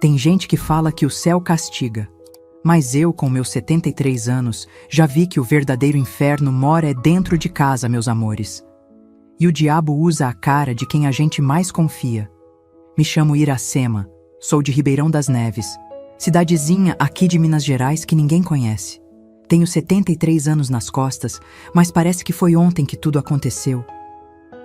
Tem gente que fala que o céu castiga, mas eu, com meus 73 anos, já vi que o verdadeiro inferno mora dentro de casa, meus amores. E o diabo usa a cara de quem a gente mais confia. Me chamo Iracema, sou de Ribeirão das Neves, cidadezinha aqui de Minas Gerais que ninguém conhece. Tenho 73 anos nas costas, mas parece que foi ontem que tudo aconteceu.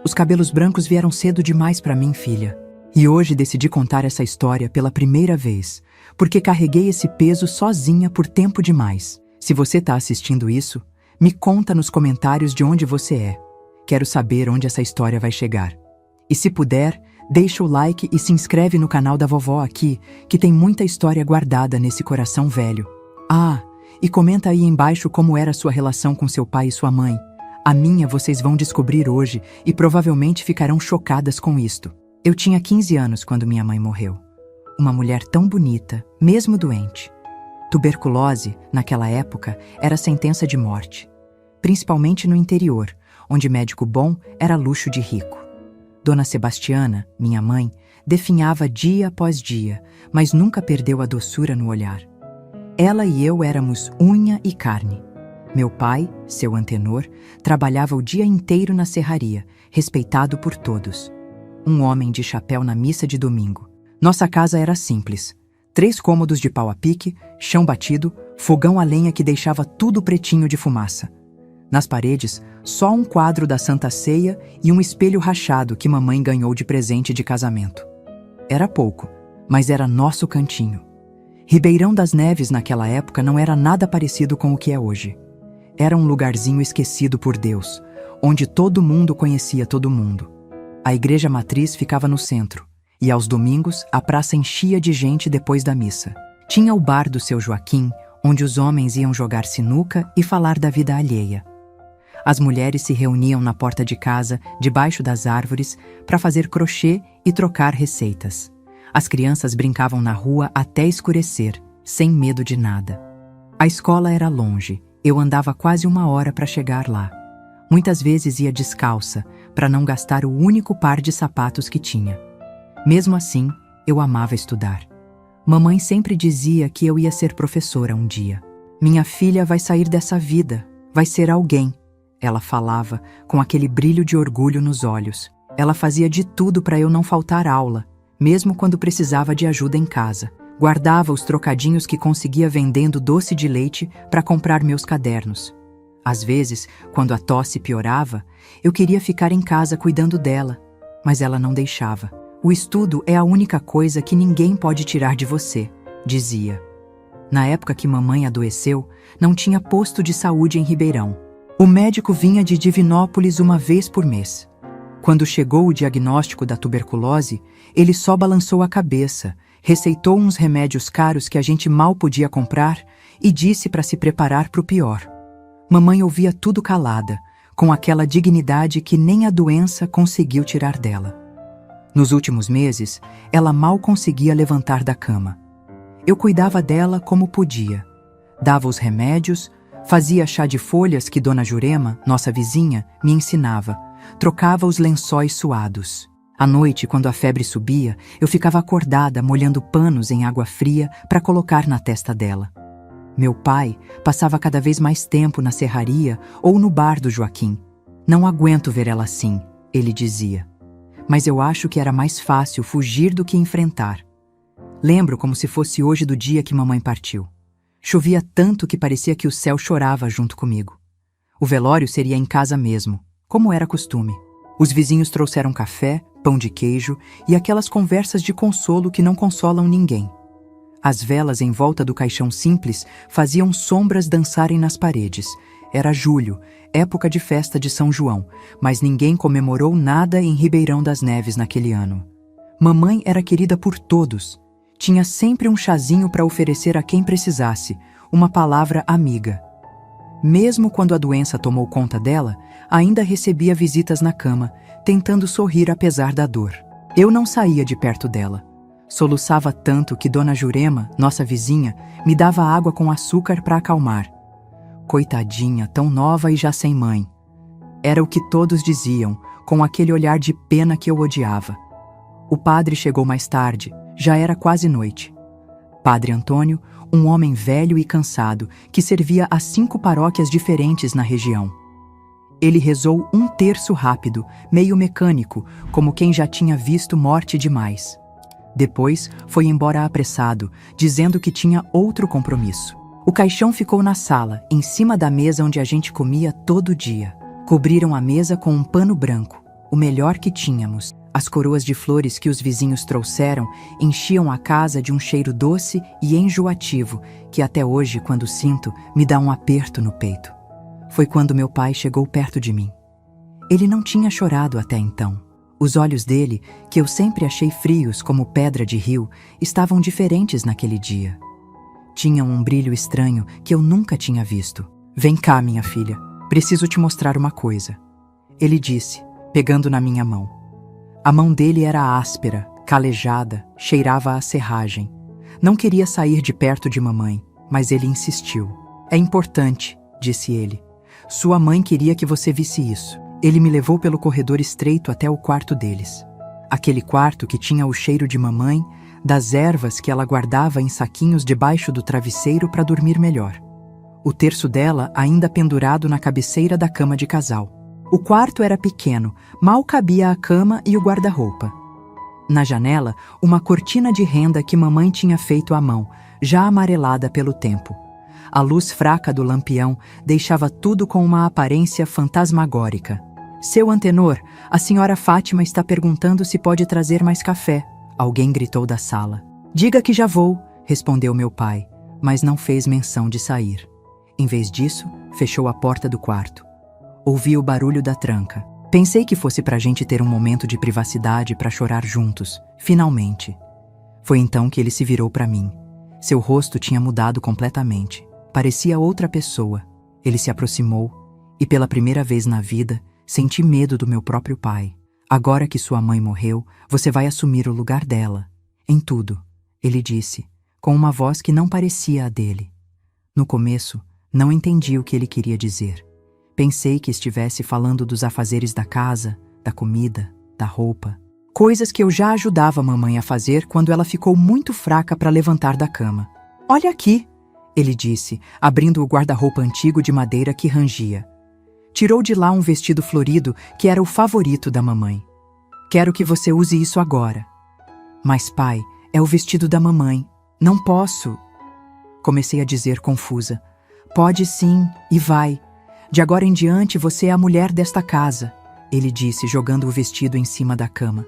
Os cabelos brancos vieram cedo demais para mim, filha. E hoje decidi contar essa história pela primeira vez, porque carreguei esse peso sozinha por tempo demais. Se você está assistindo isso, me conta nos comentários de onde você é. Quero saber onde essa história vai chegar. E se puder, deixa o like e se inscreve no canal da vovó aqui, que tem muita história guardada nesse coração velho. Ah, e comenta aí embaixo como era a sua relação com seu pai e sua mãe. A minha vocês vão descobrir hoje e provavelmente ficarão chocadas com isto. Eu tinha 15 anos quando minha mãe morreu. Uma mulher tão bonita, mesmo doente. Tuberculose, naquela época, era sentença de morte. Principalmente no interior, onde médico bom era luxo de rico. Dona Sebastiana, minha mãe, definhava dia após dia, mas nunca perdeu a doçura no olhar. Ela e eu éramos unha e carne. Meu pai, seu antenor, trabalhava o dia inteiro na serraria, respeitado por todos. Um homem de chapéu na missa de domingo. Nossa casa era simples. 3 cômodos de pau a pique, chão batido, fogão a lenha que deixava tudo pretinho de fumaça. Nas paredes, só um quadro da Santa Ceia e um espelho rachado que mamãe ganhou de presente de casamento. Era pouco, mas era nosso cantinho. Ribeirão das Neves naquela época não era nada parecido com o que é hoje. Era um lugarzinho esquecido por Deus, onde todo mundo conhecia todo mundo. A igreja matriz ficava no centro, e aos domingos a praça enchia de gente depois da missa. Tinha o bar do seu Joaquim, onde os homens iam jogar sinuca e falar da vida alheia. As mulheres se reuniam na porta de casa, debaixo das árvores, para fazer crochê e trocar receitas. As crianças brincavam na rua até escurecer, sem medo de nada. A escola era longe, eu andava quase 1 hora para chegar lá. Muitas vezes ia descalça, para não gastar o único par de sapatos que tinha. Mesmo assim, eu amava estudar. Mamãe sempre dizia que eu ia ser professora um dia. Minha filha vai sair dessa vida, vai ser alguém. Ela falava, com aquele brilho de orgulho nos olhos. Ela fazia de tudo para eu não faltar aula, mesmo quando precisava de ajuda em casa. Guardava os trocadinhos que conseguia vendendo doce de leite para comprar meus cadernos. Às vezes, quando a tosse piorava, eu queria ficar em casa cuidando dela, mas ela não deixava. O estudo é a única coisa que ninguém pode tirar de você, dizia. Na época que mamãe adoeceu, não tinha posto de saúde em Ribeirão. O médico vinha de Divinópolis 1 vez por mês. Quando chegou o diagnóstico da tuberculose, ele só balançou a cabeça, receitou uns remédios caros que a gente mal podia comprar e disse para se preparar para o pior. Mamãe ouvia tudo calada, com aquela dignidade que nem a doença conseguiu tirar dela. Nos últimos meses, ela mal conseguia levantar da cama. Eu cuidava dela como podia. Dava os remédios, fazia chá de folhas que Dona Jurema, nossa vizinha, me ensinava, trocava os lençóis suados. À noite, quando a febre subia, eu ficava acordada molhando panos em água fria para colocar na testa dela. Meu pai passava cada vez mais tempo na serraria ou no bar do Joaquim. Não aguento ver ela assim, ele dizia. Mas eu acho que era mais fácil fugir do que enfrentar. Lembro como se fosse hoje do dia que mamãe partiu. Chovia tanto que parecia que o céu chorava junto comigo. O velório seria em casa mesmo, como era costume. Os vizinhos trouxeram café, pão de queijo e aquelas conversas de consolo que não consolam ninguém. As velas em volta do caixão simples faziam sombras dançarem nas paredes. Era julho, época de festa de São João, mas ninguém comemorou nada em Ribeirão das Neves naquele ano. Mamãe era querida por todos. Tinha sempre um chazinho para oferecer a quem precisasse, uma palavra amiga. Mesmo quando a doença tomou conta dela, ainda recebia visitas na cama, tentando sorrir apesar da dor. Eu não saía de perto dela. Soluçava tanto que Dona Jurema, nossa vizinha, me dava água com açúcar para acalmar. Coitadinha, tão nova e já sem mãe. Era o que todos diziam, com aquele olhar de pena que eu odiava. O padre chegou mais tarde, já era quase noite. Padre Antônio, um homem velho e cansado que servia a 5 paróquias diferentes na região. Ele rezou um terço rápido, meio mecânico, como quem já tinha visto morte demais. Depois foi embora apressado, dizendo que tinha outro compromisso. O caixão ficou na sala, em cima da mesa onde a gente comia todo dia. Cobriram a mesa com um pano branco, o melhor que tínhamos. As coroas de flores que os vizinhos trouxeram enchiam a casa de um cheiro doce e enjoativo que até hoje, quando sinto, me dá um aperto no peito. Foi quando meu pai chegou perto de mim. Ele não tinha chorado até então. Os olhos dele, que eu sempre achei frios como pedra de rio, estavam diferentes naquele dia. Tinham um brilho estranho que eu nunca tinha visto. "Vem cá, minha filha. Preciso te mostrar uma coisa", ele disse, pegando na minha mão. A mão dele era áspera, calejada, cheirava a serragem. Não queria sair de perto de mamãe, mas ele insistiu. "É importante", disse ele. "Sua mãe queria que você visse isso." Ele me levou pelo corredor estreito até o quarto deles. Aquele quarto que tinha o cheiro de mamãe, das ervas que ela guardava em saquinhos debaixo do travesseiro para dormir melhor. O terço dela ainda pendurado na cabeceira da cama de casal. O quarto era pequeno, mal cabia a cama e o guarda-roupa. Na janela, uma cortina de renda que mamãe tinha feito à mão, já amarelada pelo tempo. A luz fraca do lampião deixava tudo com uma aparência fantasmagórica. "Seu Antenor, a senhora Fátima está perguntando se pode trazer mais café", alguém gritou da sala. "Diga que já vou", respondeu meu pai, mas não fez menção de sair. Em vez disso, fechou a porta do quarto. Ouvi o barulho da tranca. Pensei que fosse pra gente ter um momento de privacidade para chorar juntos, finalmente. Foi então que ele se virou para mim. Seu rosto tinha mudado completamente. Parecia outra pessoa. Ele se aproximou e, pela primeira vez na vida, senti medo do meu próprio pai. "Agora que sua mãe morreu, você vai assumir o lugar dela. Em tudo", ele disse, com uma voz que não parecia a dele. No começo, não entendi o que ele queria dizer. Pensei que estivesse falando dos afazeres da casa, da comida, da roupa. Coisas que eu já ajudava a mamãe a fazer quando ela ficou muito fraca para levantar da cama. "Olha aqui", ele disse, abrindo o guarda-roupa antigo de madeira que rangia. Tirou de lá um vestido florido que era o favorito da mamãe. "Quero que você use isso agora." "Mas pai, é o vestido da mamãe. Não posso." Comecei a dizer confusa. "Pode sim, e vai. De agora em diante você é a mulher desta casa", ele disse, jogando o vestido em cima da cama.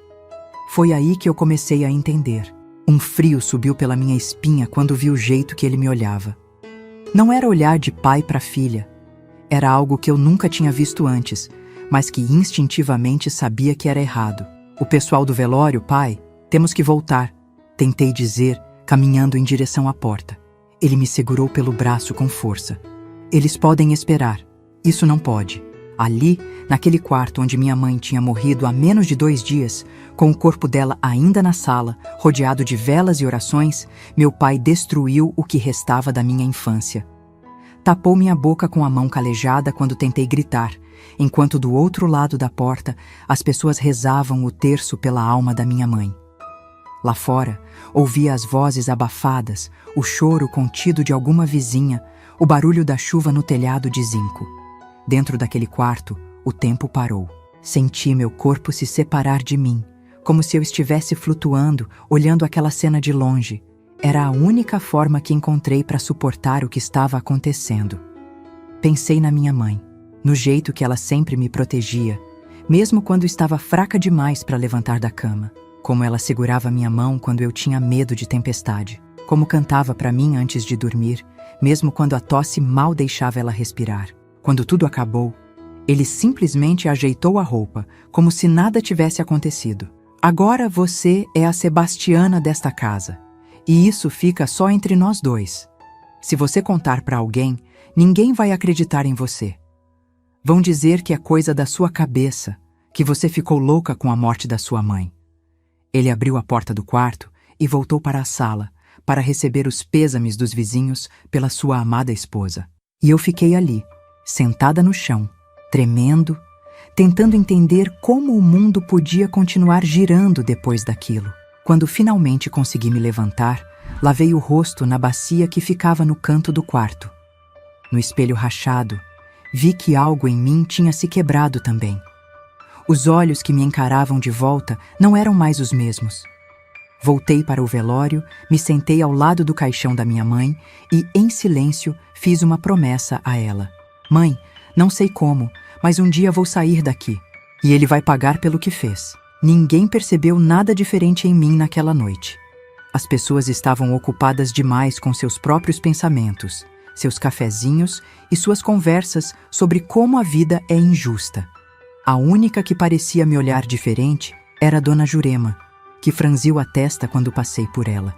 Foi aí que eu comecei a entender. Um frio subiu pela minha espinha quando vi o jeito que ele me olhava. Não era olhar de pai para filha. Era algo que eu nunca tinha visto antes, mas que instintivamente sabia que era errado. "O pessoal do velório, pai, temos que voltar", tentei dizer, caminhando em direção à porta. Ele me segurou pelo braço com força. "Eles podem esperar. Isso não pode." Ali, naquele quarto onde minha mãe tinha morrido há menos de 2 dias, com o corpo dela ainda na sala, rodeado de velas e orações, meu pai destruiu o que restava da minha infância. Tapou minha boca com a mão calejada quando tentei gritar, enquanto do outro lado da porta as pessoas rezavam o terço pela alma da minha mãe. Lá fora, ouvia as vozes abafadas, o choro contido de alguma vizinha, o barulho da chuva no telhado de zinco. Dentro daquele quarto, o tempo parou. Senti meu corpo se separar de mim, como se eu estivesse flutuando, olhando aquela cena de longe. Era a única forma que encontrei para suportar o que estava acontecendo. Pensei na minha mãe, no jeito que ela sempre me protegia, mesmo quando estava fraca demais para levantar da cama. Como ela segurava minha mão quando eu tinha medo de tempestade. Como cantava para mim antes de dormir, mesmo quando a tosse mal deixava ela respirar. Quando tudo acabou, ele simplesmente ajeitou a roupa, como se nada tivesse acontecido. "Agora você é a Sebastiana desta casa, e isso fica só entre nós dois. Se você contar para alguém, ninguém vai acreditar em você. Vão dizer que é coisa da sua cabeça, que você ficou louca com a morte da sua mãe." Ele abriu a porta do quarto e voltou para a sala, para receber os pêsames dos vizinhos pela sua amada esposa. E eu fiquei ali, sentada no chão, tremendo, tentando entender como o mundo podia continuar girando depois daquilo. Quando finalmente consegui me levantar, Lavei o rosto na bacia que ficava no canto do quarto. No espelho rachado, vi que algo em mim tinha se quebrado também. Os olhos que me encaravam de volta não eram mais os mesmos. Voltei para o velório, me sentei ao lado do caixão da minha mãe e, em silêncio, fiz uma promessa a ela. Mãe, não sei como, mas um dia vou sair daqui. E ele vai pagar pelo que fez. Ninguém percebeu nada diferente em mim naquela noite. As pessoas estavam ocupadas demais com seus próprios pensamentos, seus cafezinhos e suas conversas sobre como a vida é injusta. A única que parecia me olhar diferente era Dona Jurema, que franziu a testa quando passei por ela.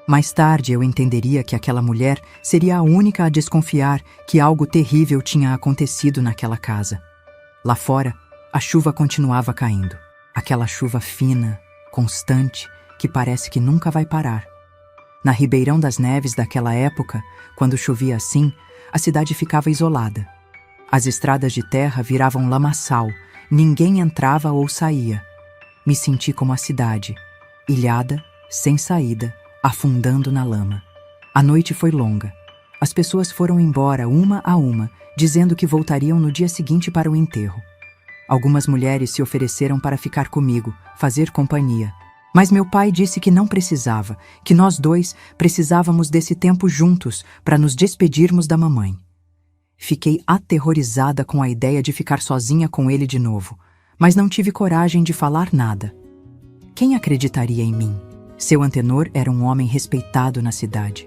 Mais tarde eu entenderia que aquela mulher seria a única a desconfiar que algo terrível tinha acontecido naquela casa. Lá fora, a chuva continuava caindo. Aquela chuva fina, constante, que parece que nunca vai parar. Na Ribeirão das Neves daquela época, quando chovia assim, a cidade ficava isolada. As estradas de terra viravam lamaçal, ninguém entrava ou saía. Me senti como a cidade, ilhada, sem saída, afundando na lama. A noite foi longa. As pessoas foram embora uma a uma, dizendo que voltariam no dia seguinte para o enterro. Algumas mulheres se ofereceram para ficar comigo, fazer companhia. Mas meu pai disse que não precisava, que nós dois precisávamos desse tempo juntos para nos despedirmos da mamãe. Fiquei aterrorizada com a ideia de ficar sozinha com ele de novo, mas não tive coragem de falar nada. Quem acreditaria em mim? Seu Antenor era um homem respeitado na cidade.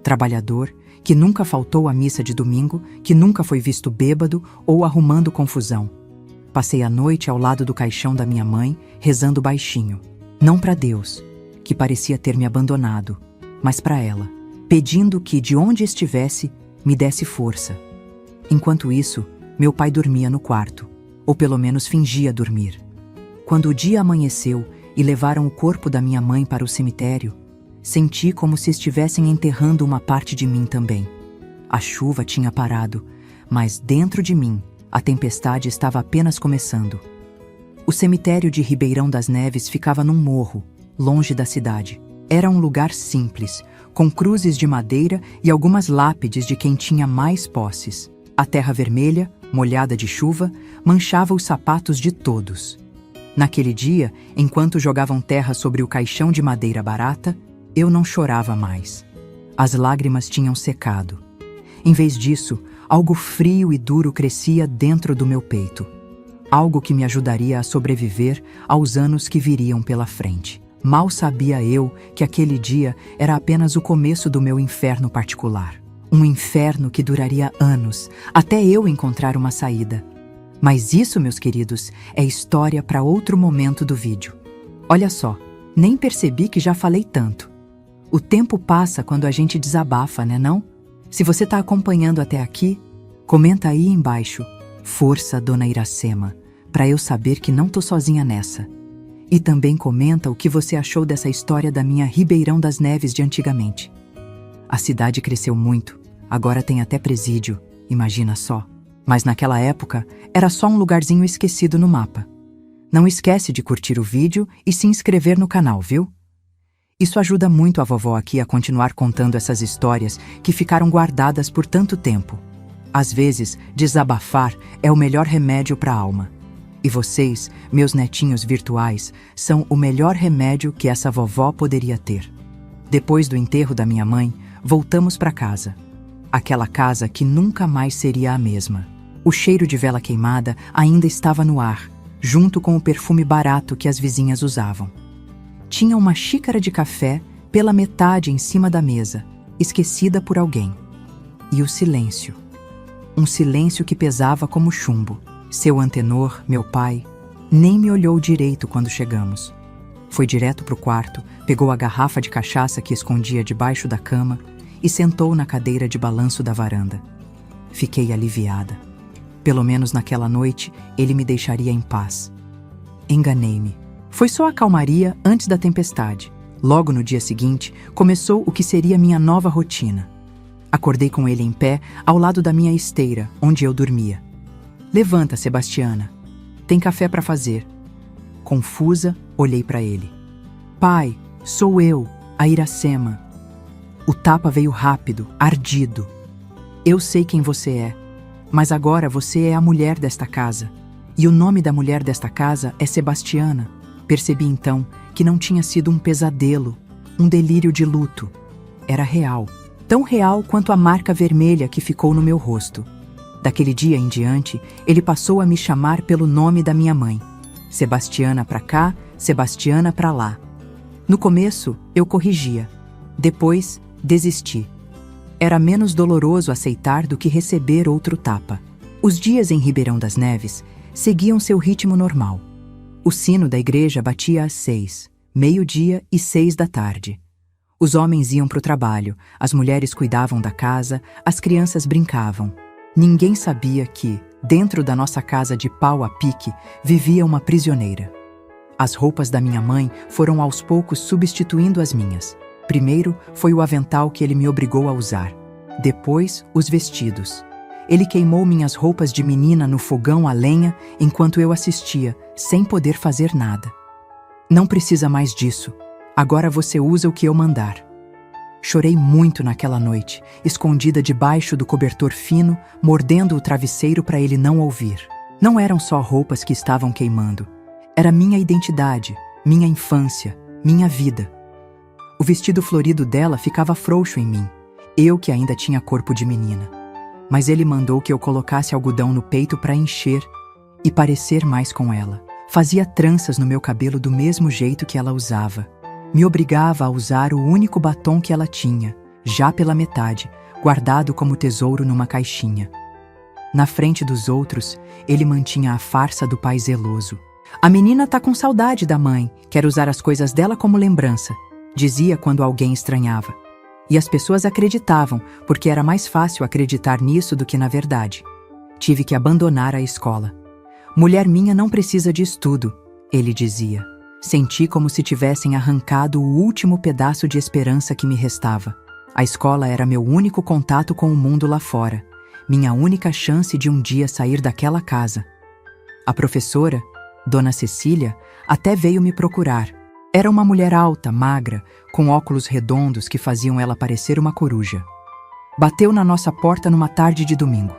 Trabalhador, que nunca faltou à missa de domingo, que nunca foi visto bêbado ou arrumando confusão. Passei a noite ao lado do caixão da minha mãe, rezando baixinho. Não para Deus, que parecia ter me abandonado, mas para ela, pedindo que, de onde estivesse, me desse força. Enquanto isso, meu pai dormia no quarto, ou pelo menos fingia dormir. Quando o dia amanheceu e levaram o corpo da minha mãe para o cemitério, senti como se estivessem enterrando uma parte de mim também. A chuva tinha parado, mas dentro de mim, a tempestade estava apenas começando. O cemitério de Ribeirão das Neves ficava num morro, longe da cidade. Era um lugar simples, com cruzes de madeira e algumas lápides de quem tinha mais posses. A terra vermelha, molhada de chuva, manchava os sapatos de todos. Naquele dia, enquanto jogavam terra sobre o caixão de madeira barata, eu não chorava mais. As lágrimas tinham secado. Em vez disso, algo frio e duro crescia dentro do meu peito. Algo que me ajudaria a sobreviver aos anos que viriam pela frente. Mal sabia eu que aquele dia era apenas o começo do meu inferno particular. Um inferno que duraria anos, até eu encontrar uma saída. Mas isso, meus queridos, é história para outro momento do vídeo. Olha só, nem percebi que já falei tanto. O tempo passa quando a gente desabafa, né não? Se você está acompanhando até aqui, comenta aí embaixo, força, Dona Iracema, para eu saber que não tô sozinha nessa. E também comenta o que você achou dessa história da minha Ribeirão das Neves de antigamente. A cidade cresceu muito, agora tem até presídio, imagina só. Mas naquela época, era só um lugarzinho esquecido no mapa. Não esquece de curtir o vídeo e se inscrever no canal, viu? Isso ajuda muito a vovó aqui a continuar contando essas histórias que ficaram guardadas por tanto tempo. Às vezes, desabafar é o melhor remédio para a alma. E vocês, meus netinhos virtuais, são o melhor remédio que essa vovó poderia ter. Depois do enterro da minha mãe, voltamos para casa. Aquela casa que nunca mais seria a mesma. O cheiro de vela queimada ainda estava no ar, junto com o perfume barato que as vizinhas usavam. Tinha uma xícara de café pela metade em cima da mesa, esquecida por alguém. E o silêncio. Um silêncio que pesava como chumbo. Seu Antenor, meu pai, nem me olhou direito quando chegamos. Foi direto para o quarto, pegou a garrafa de cachaça que escondia debaixo da cama e sentou na cadeira de balanço da varanda. Fiquei aliviada. Pelo menos naquela noite, ele me deixaria em paz. Enganei-me. Foi só a calmaria antes da tempestade. Logo no dia seguinte, começou o que seria minha nova rotina. Acordei com ele em pé, ao lado da minha esteira, onde eu dormia. Levanta, Sebastiana. Tem café para fazer. Confusa, olhei para ele. Pai, sou eu, a Iracema. O tapa veio rápido, ardido. Eu sei quem você é, mas agora você é a mulher desta casa. E o nome da mulher desta casa é Sebastiana. Percebi então que não tinha sido um pesadelo, um delírio de luto. Era real, tão real quanto a marca vermelha que ficou no meu rosto. Daquele dia em diante, ele passou a me chamar pelo nome da minha mãe. Sebastiana pra cá, Sebastiana pra lá. No começo, eu corrigia. Depois, desisti. Era menos doloroso aceitar do que receber outro tapa. Os dias em Ribeirão das Neves seguiam seu ritmo normal. O sino da igreja batia às 6, meio-dia e 6 da tarde. Os homens iam para o trabalho, as mulheres cuidavam da casa, as crianças brincavam. Ninguém sabia que, dentro da nossa casa de pau a pique, vivia uma prisioneira. As roupas da minha mãe foram aos poucos substituindo as minhas. Primeiro foi o avental que ele me obrigou a usar. Depois, os vestidos. Ele queimou minhas roupas de menina no fogão a lenha enquanto eu assistia, sem poder fazer nada. Não precisa mais disso. Agora você usa o que eu mandar. Chorei muito naquela noite, escondida debaixo do cobertor fino, mordendo o travesseiro para ele não ouvir. Não eram só roupas que estavam queimando. Era minha identidade, minha infância, minha vida. O vestido florido dela ficava frouxo em mim, eu que ainda tinha corpo de menina. Mas ele mandou que eu colocasse algodão no peito para encher e parecer mais com ela. Fazia tranças no meu cabelo do mesmo jeito que ela usava. Me obrigava a usar o único batom que ela tinha, já pela metade, guardado como tesouro numa caixinha. Na frente dos outros, ele mantinha a farsa do pai zeloso. A menina tá com saudade da mãe, quer usar as coisas dela como lembrança, dizia quando alguém estranhava. E as pessoas acreditavam, porque era mais fácil acreditar nisso do que na verdade. Tive que abandonar a escola. Mulher minha não precisa de estudo, ele dizia. Senti como se tivessem arrancado o último pedaço de esperança que me restava. A escola era meu único contato com o mundo lá fora, minha única chance de um dia sair daquela casa. A professora, Dona Cecília, até veio me procurar. Era uma mulher alta, magra, com óculos redondos que faziam ela parecer uma coruja. Bateu na nossa porta numa tarde de domingo.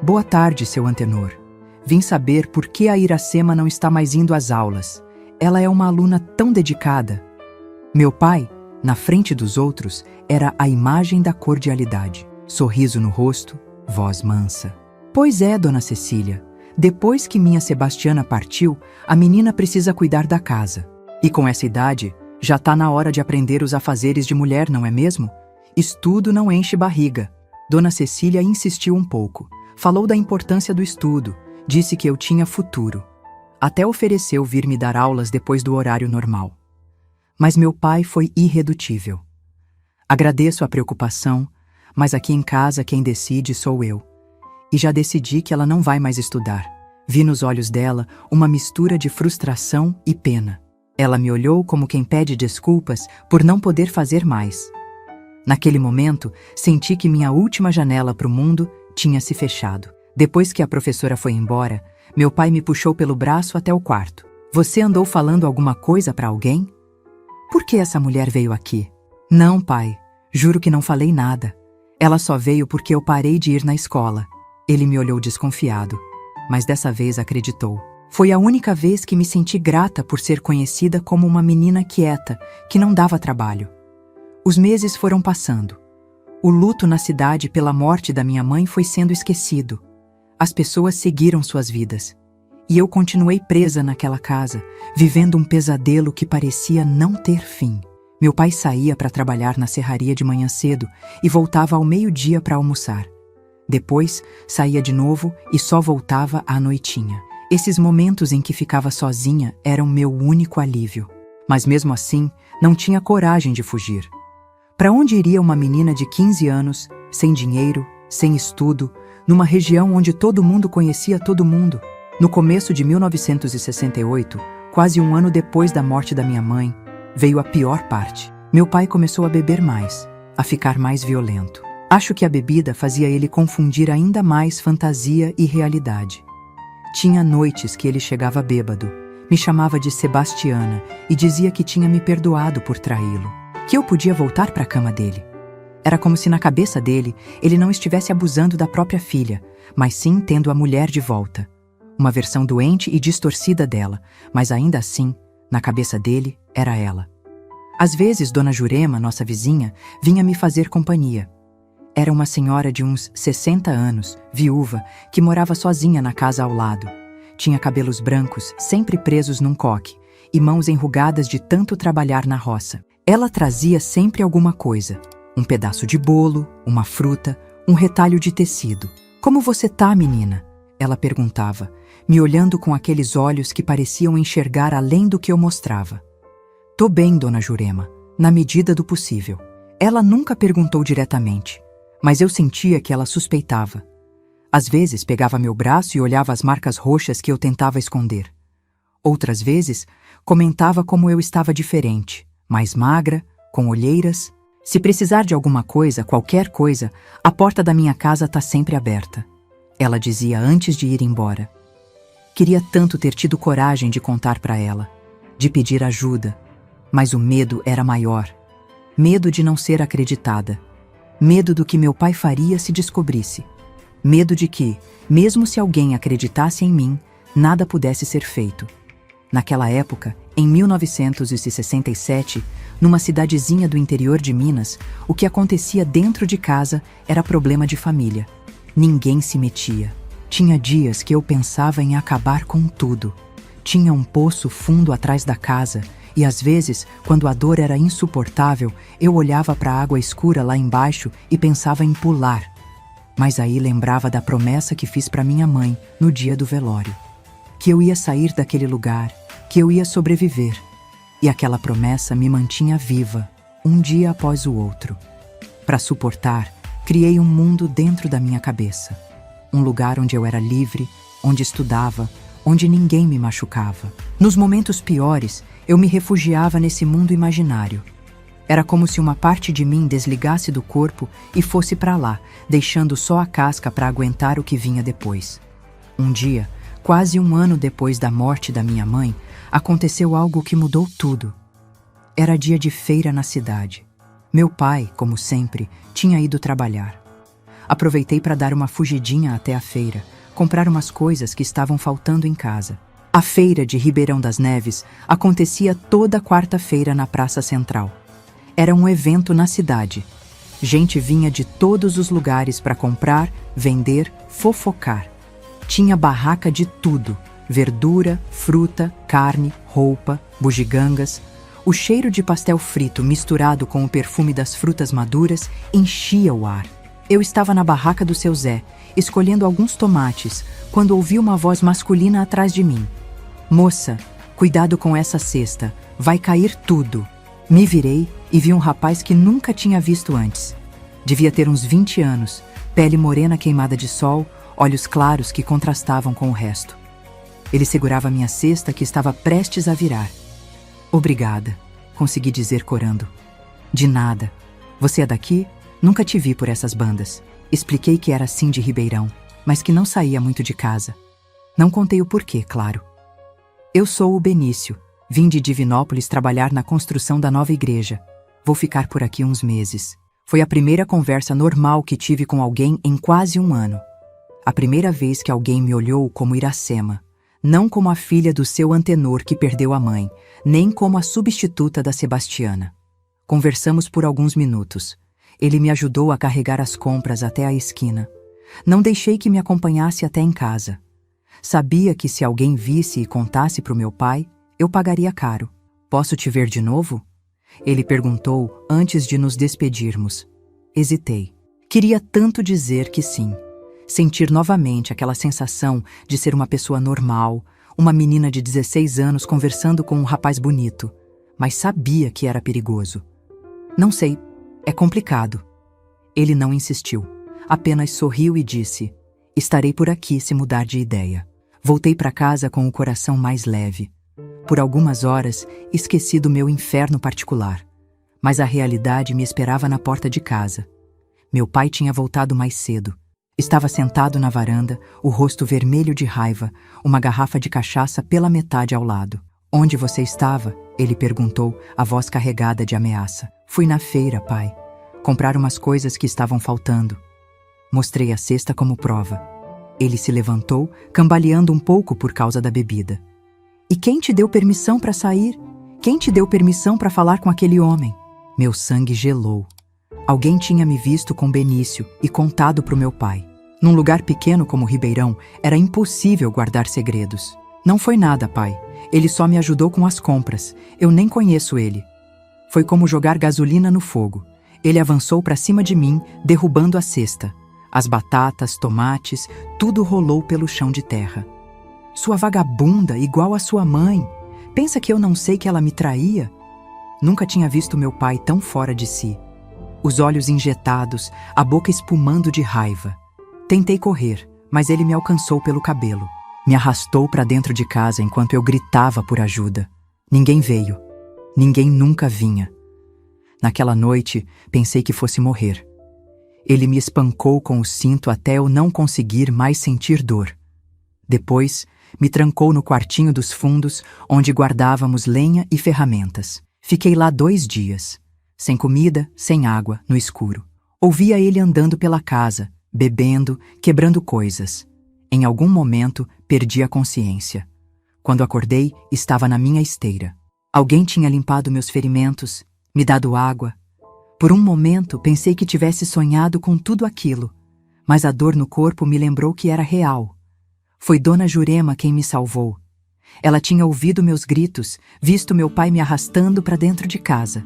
Boa tarde, seu Antenor. Vim saber por que a Iracema não está mais indo às aulas. Ela é uma aluna tão dedicada. Meu pai, na frente dos outros, era a imagem da cordialidade. Sorriso no rosto, voz mansa. Pois é, Dona Cecília. Depois que minha Sebastiana partiu, a menina precisa cuidar da casa. E com essa idade, já tá na hora de aprender os afazeres de mulher, não é mesmo? Estudo não enche barriga. Dona Cecília insistiu um pouco. Falou da importância do estudo. Disse que eu tinha futuro. Até ofereceu vir me dar aulas depois do horário normal. Mas meu pai foi irredutível. Agradeço a preocupação, mas aqui em casa quem decide sou eu. E já decidi que ela não vai mais estudar. Vi nos olhos dela uma mistura de frustração e pena. Ela me olhou como quem pede desculpas por não poder fazer mais. Naquele momento, senti que minha última janela para o mundo tinha se fechado. Depois que a professora foi embora, meu pai me puxou pelo braço até o quarto. Você andou falando alguma coisa para alguém? Por que essa mulher veio aqui? Não, pai. Juro que não falei nada. Ela só veio porque eu parei de ir na escola. Ele me olhou desconfiado, mas dessa vez acreditou. Foi a única vez que me senti grata por ser conhecida como uma menina quieta, que não dava trabalho. Os meses foram passando. O luto na cidade pela morte da minha mãe foi sendo esquecido. As pessoas seguiram suas vidas. E eu continuei presa naquela casa, vivendo um pesadelo que parecia não ter fim. Meu pai saía para trabalhar na serraria de manhã cedo e voltava ao meio-dia para almoçar. Depois, saía de novo e só voltava à noitinha. Esses momentos em que ficava sozinha eram meu único alívio. Mas mesmo assim, não tinha coragem de fugir. Para onde iria uma menina de 15 anos, sem dinheiro, sem estudo, numa região onde todo mundo conhecia todo mundo? No começo de 1968, quase um ano depois da morte da minha mãe, veio a pior parte. Meu pai começou a beber mais, a ficar mais violento. Acho que a bebida fazia ele confundir ainda mais fantasia e realidade. Tinha noites que ele chegava bêbado, me chamava de Sebastiana e dizia que tinha me perdoado por traí-lo, que eu podia voltar para a cama dele. Era como se na cabeça dele, ele não estivesse abusando da própria filha, mas sim tendo a mulher de volta. Uma versão doente e distorcida dela, mas ainda assim, na cabeça dele, era ela. Às vezes, Dona Jurema, nossa vizinha, vinha me fazer companhia. Era uma senhora de uns 60 anos, viúva, que morava sozinha na casa ao lado. Tinha cabelos brancos, sempre presos num coque, e mãos enrugadas de tanto trabalhar na roça. Ela trazia sempre alguma coisa. Um pedaço de bolo, uma fruta, um retalho de tecido. "Como você tá, menina?" ela perguntava, me olhando com aqueles olhos que pareciam enxergar além do que eu mostrava. "Tô bem, Dona Jurema, na medida do possível." Ela nunca perguntou diretamente, mas eu sentia que ela suspeitava. Às vezes pegava meu braço e olhava as marcas roxas que eu tentava esconder. Outras vezes comentava como eu estava diferente, mais magra, com olheiras. "Se precisar de alguma coisa, qualquer coisa, a porta da minha casa tá sempre aberta", ela dizia antes de ir embora. Queria tanto ter tido coragem de contar para ela, de pedir ajuda, mas o medo era maior. Medo de não ser acreditada. Medo do que meu pai faria se descobrisse. Medo de que, mesmo se alguém acreditasse em mim, nada pudesse ser feito. Naquela época, em 1967, numa cidadezinha do interior de Minas, o que acontecia dentro de casa era problema de família. Ninguém se metia. Tinha dias que eu pensava em acabar com tudo. Tinha um poço fundo atrás da casa e, às vezes, quando a dor era insuportável, eu olhava para a água escura lá embaixo e pensava em pular. Mas aí lembrava da promessa que fiz para minha mãe no dia do velório. Que eu ia sair daquele lugar, que eu ia sobreviver. E aquela promessa me mantinha viva, um dia após o outro. Para suportar, criei um mundo dentro da minha cabeça. Um lugar onde eu era livre, onde estudava, onde ninguém me machucava. Nos momentos piores, eu me refugiava nesse mundo imaginário. Era como se uma parte de mim desligasse do corpo e fosse para lá, deixando só a casca para aguentar o que vinha depois. Um dia, quase um ano depois da morte da minha mãe, aconteceu algo que mudou tudo. Era dia de feira na cidade. Meu pai, como sempre, tinha ido trabalhar. Aproveitei para dar uma fugidinha até a feira, comprar umas coisas que estavam faltando em casa. A feira de Ribeirão das Neves acontecia toda quarta-feira na Praça Central. Era um evento na cidade. Gente vinha de todos os lugares para comprar, vender, fofocar. Tinha barraca de tudo: verdura, fruta, carne, roupa, bugigangas. O cheiro de pastel frito misturado com o perfume das frutas maduras enchia o ar. Eu estava na barraca do seu Zé, escolhendo alguns tomates, quando ouvi uma voz masculina atrás de mim. "Moça, cuidado com essa cesta, vai cair tudo." Me virei e vi um rapaz que nunca tinha visto antes. Devia ter uns 20 anos, pele morena queimada de sol, olhos claros que contrastavam com o resto. Ele segurava minha cesta que estava prestes a virar. "Obrigada", consegui dizer corando. "De nada. Você é daqui? Nunca te vi por essas bandas." Expliquei que era assim de Ribeirão, mas que não saía muito de casa. Não contei o porquê, claro. "Eu sou o Benício. Vim de Divinópolis trabalhar na construção da nova igreja. Vou ficar por aqui uns meses." Foi a primeira conversa normal que tive com alguém em quase um ano. A primeira vez que alguém me olhou como Iracema, não como a filha do seu antenor que perdeu a mãe, nem como a substituta da Sebastiana. Conversamos por alguns minutos. Ele me ajudou a carregar as compras até a esquina. Não deixei que me acompanhasse até em casa. Sabia que se alguém visse e contasse para o meu pai, eu pagaria caro. "Posso te ver de novo?" ele perguntou antes de nos despedirmos. Hesitei. Queria tanto dizer que sim. Sentir novamente aquela sensação de ser uma pessoa normal, uma menina de 16 anos conversando com um rapaz bonito, mas sabia que era perigoso. "Não sei, é complicado." Ele não insistiu, apenas sorriu e disse: "Estarei por aqui se mudar de ideia." Voltei para casa com o coração mais leve. Por algumas horas, esqueci do meu inferno particular, mas a realidade me esperava na porta de casa. Meu pai tinha voltado mais cedo. Estava sentado na varanda, o rosto vermelho de raiva, uma garrafa de cachaça pela metade ao lado. "Onde você estava?" ele perguntou, a voz carregada de ameaça. "Fui na feira, pai. comprar umas coisas que estavam faltando. Mostrei a cesta como prova. Ele se levantou, cambaleando um pouco por causa da bebida. E quem te deu permissão para sair? Quem te deu permissão para falar com aquele homem? Meu sangue gelou. Alguém tinha me visto com Benício e contado para o meu pai. Num lugar pequeno como Ribeirão, era impossível guardar segredos. Não foi nada, pai. Ele só me ajudou com as compras. Eu nem conheço ele. Foi como jogar gasolina no fogo. Ele avançou para cima de mim, derrubando a cesta. As batatas, tomates, tudo rolou pelo chão de terra. Sua vagabunda, igual a sua mãe. Pensa que eu não sei que ela me traía? Nunca tinha visto meu pai tão fora de si. Os olhos injetados, a boca espumando de raiva. Tentei correr, mas ele me alcançou pelo cabelo. Me arrastou para dentro de casa enquanto eu gritava por ajuda. Ninguém veio. Ninguém nunca vinha. Naquela noite, pensei que fosse morrer. Ele me espancou com o cinto até eu não conseguir mais sentir dor. Depois, me trancou no quartinho dos fundos, onde guardávamos lenha e ferramentas. Fiquei lá 2 dias. Sem comida, sem água, no escuro. Ouvia ele andando pela casa, bebendo, quebrando coisas. Em algum momento, perdi a consciência. Quando acordei, estava na minha esteira. Alguém tinha limpado meus ferimentos, me dado água. Por um momento, pensei que tivesse sonhado com tudo aquilo, mas a dor no corpo me lembrou que era real. Foi Dona Jurema quem me salvou. Ela tinha ouvido meus gritos, visto meu pai me arrastando para dentro de casa.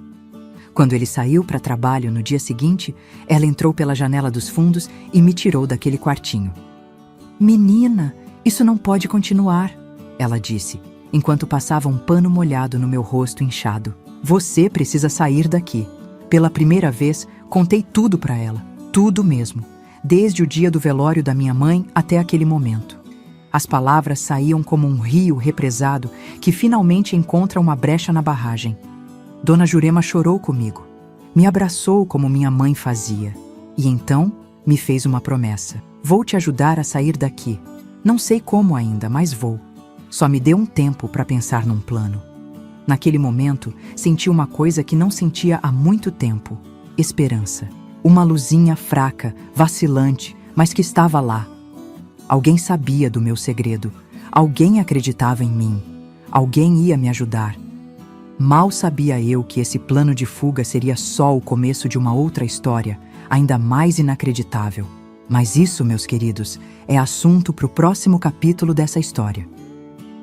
Quando ele saiu para trabalho no dia seguinte, ela entrou pela janela dos fundos e me tirou daquele quartinho. "Menina, isso não pode continuar", ela disse, enquanto passava um pano molhado no meu rosto inchado. "Você precisa sair daqui." Pela primeira vez, contei tudo para ela, tudo mesmo, desde o dia do velório da minha mãe até aquele momento. As palavras saíam como um rio represado que finalmente encontra uma brecha na barragem. Dona Jurema chorou comigo, me abraçou como minha mãe fazia, e então me fez uma promessa. "Vou te ajudar a sair daqui. Não sei como ainda, mas vou. Só me dê um tempo para pensar num plano." Naquele momento, senti uma coisa que não sentia há muito tempo: esperança. Uma luzinha fraca, vacilante, mas que estava lá. Alguém sabia do meu segredo. Alguém acreditava em mim. Alguém ia me ajudar. Mal sabia eu que esse plano de fuga seria só o começo de uma outra história, ainda mais inacreditável. Mas isso, meus queridos, é assunto para o próximo capítulo dessa história.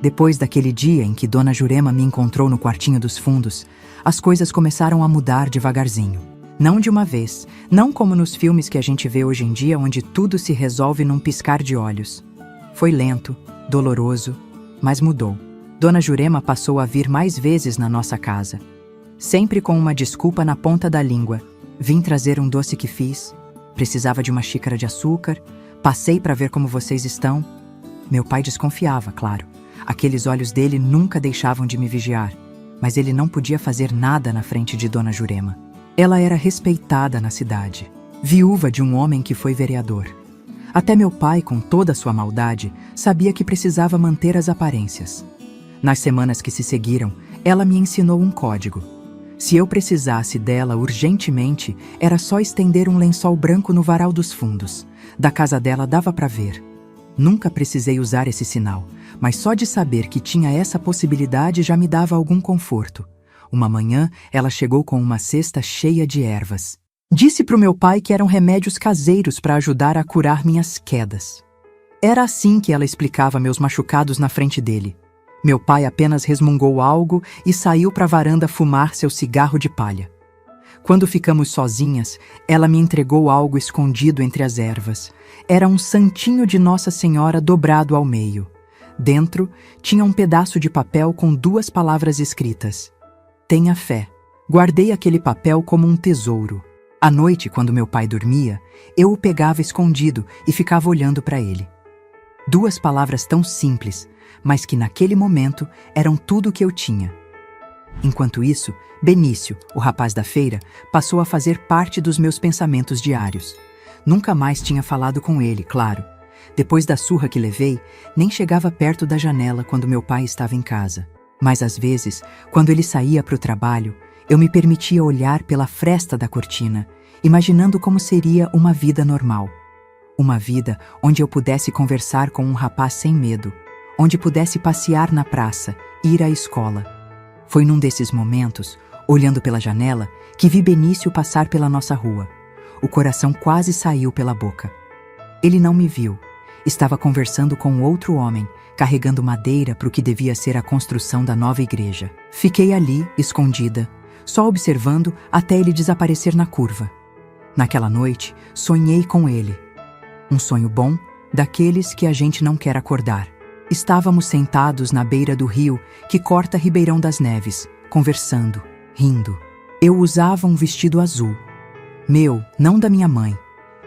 Depois daquele dia em que Dona Jurema me encontrou no quartinho dos fundos, as coisas começaram a mudar devagarzinho. Não de uma vez, não como nos filmes que a gente vê hoje em dia, onde tudo se resolve num piscar de olhos. Foi lento, doloroso, mas mudou. Dona Jurema passou a vir mais vezes na nossa casa. Sempre com uma desculpa na ponta da língua. "Vim trazer um doce que fiz. Precisava de uma xícara de açúcar. Passei para ver como vocês estão." Meu pai desconfiava, claro. Aqueles olhos dele nunca deixavam de me vigiar. Mas ele não podia fazer nada na frente de Dona Jurema. Ela era respeitada na cidade, viúva de um homem que foi vereador. Até meu pai, com toda a sua maldade, sabia que precisava manter as aparências. Nas semanas que se seguiram, ela me ensinou um código. Se eu precisasse dela urgentemente, era só estender um lençol branco no varal dos fundos. Da casa dela dava para ver. Nunca precisei usar esse sinal, mas só de saber que tinha essa possibilidade já me dava algum conforto. Uma manhã, ela chegou com uma cesta cheia de ervas. Disse para o meu pai que eram remédios caseiros para ajudar a curar minhas quedas. Era assim que ela explicava meus machucados na frente dele. Meu pai apenas resmungou algo e saiu para a varanda fumar seu cigarro de palha. Quando ficamos sozinhas, ela me entregou algo escondido entre as ervas. Era um santinho de Nossa Senhora dobrado ao meio. Dentro, tinha um pedaço de papel com 2 palavras escritas: "Tenha fé." Guardei aquele papel como um tesouro. À noite, quando meu pai dormia, eu o pegava escondido e ficava olhando para ele. 2 palavras tão simples, mas que naquele momento eram tudo o que eu tinha. Enquanto isso, Benício, o rapaz da feira, passou a fazer parte dos meus pensamentos diários. Nunca mais tinha falado com ele, claro. Depois da surra que levei, nem chegava perto da janela quando meu pai estava em casa. Mas às vezes, quando ele saía para o trabalho, eu me permitia olhar pela fresta da cortina imaginando como seria uma vida normal. Uma vida onde eu pudesse conversar com um rapaz sem medo, onde pudesse passear na praça, ir à escola. Foi num desses momentos, olhando pela janela, que vi Benício passar pela nossa rua. O coração quase saiu pela boca. Ele não me viu. Estava conversando com outro homem, carregando madeira para o que devia ser a construção da nova igreja. Fiquei ali, escondida, só observando até ele desaparecer na curva. Naquela noite, sonhei com ele. Um sonho bom, daqueles que a gente não quer acordar. Estávamos sentados na beira do rio que corta Ribeirão das Neves, conversando, rindo. Eu usava um vestido azul. Meu, não da minha mãe.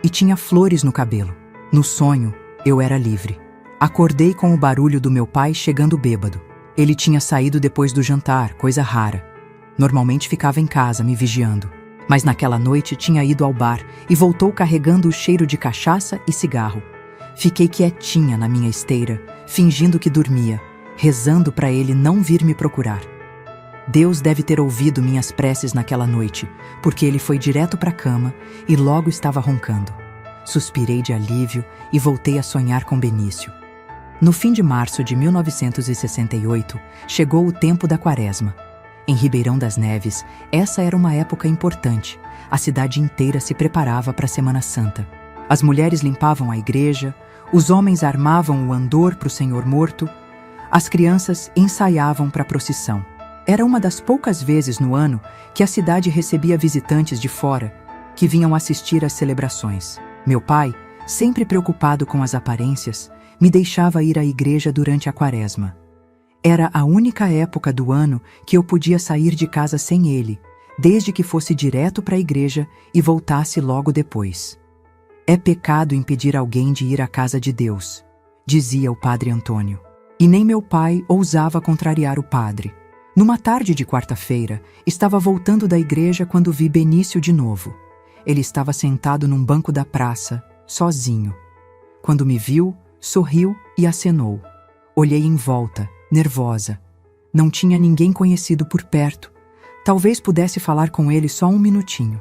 E tinha flores no cabelo. No sonho, eu era livre. Acordei com o barulho do meu pai chegando bêbado. Ele tinha saído depois do jantar, coisa rara. Normalmente ficava em casa, me vigiando. Mas naquela noite tinha ido ao bar e voltou carregando o cheiro de cachaça e cigarro. Fiquei quietinha na minha esteira, fingindo que dormia, rezando para ele não vir me procurar. Deus deve ter ouvido minhas preces naquela noite, porque ele foi direto para a cama e logo estava roncando. Suspirei de alívio e voltei a sonhar com Benício. No fim de março de 1968, chegou o tempo da Quaresma. Em Ribeirão das Neves, essa era uma época importante. A cidade inteira se preparava para a Semana Santa. As mulheres limpavam a igreja, os homens armavam o andor para o Senhor morto, as crianças ensaiavam para a procissão. Era uma das poucas vezes no ano que a cidade recebia visitantes de fora, que vinham assistir às celebrações. Meu pai, sempre preocupado com as aparências, me deixava ir à igreja durante a Quaresma. Era a única época do ano que eu podia sair de casa sem ele, desde que fosse direto para a igreja e voltasse logo depois. É pecado impedir alguém de ir à casa de Deus, dizia o padre Antônio. E nem meu pai ousava contrariar o padre. Numa tarde de quarta-feira, estava voltando da igreja quando vi Benício de novo. Ele estava sentado num banco da praça, sozinho. Quando me viu, sorriu e acenou. Olhei em volta, nervosa. Não tinha ninguém conhecido por perto. Talvez pudesse falar com ele só um minutinho.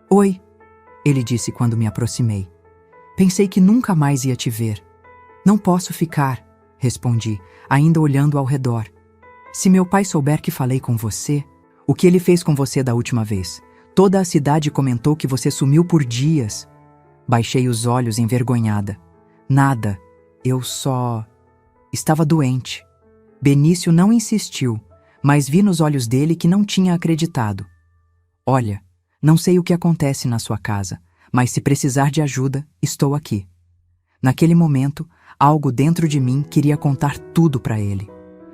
Oi, ele disse quando me aproximei. Pensei que nunca mais ia te ver. Não posso ficar, respondi, ainda olhando ao redor. Se meu pai souber que falei com você, o que ele fez com você da última vez? Toda a cidade comentou que você sumiu por dias. Baixei os olhos envergonhada. Nada, eu só... estava doente. Benício não insistiu, mas vi nos olhos dele que não tinha acreditado. Olha, não sei o que acontece na sua casa, mas se precisar de ajuda, estou aqui. Naquele momento, algo dentro de mim queria contar tudo para ele.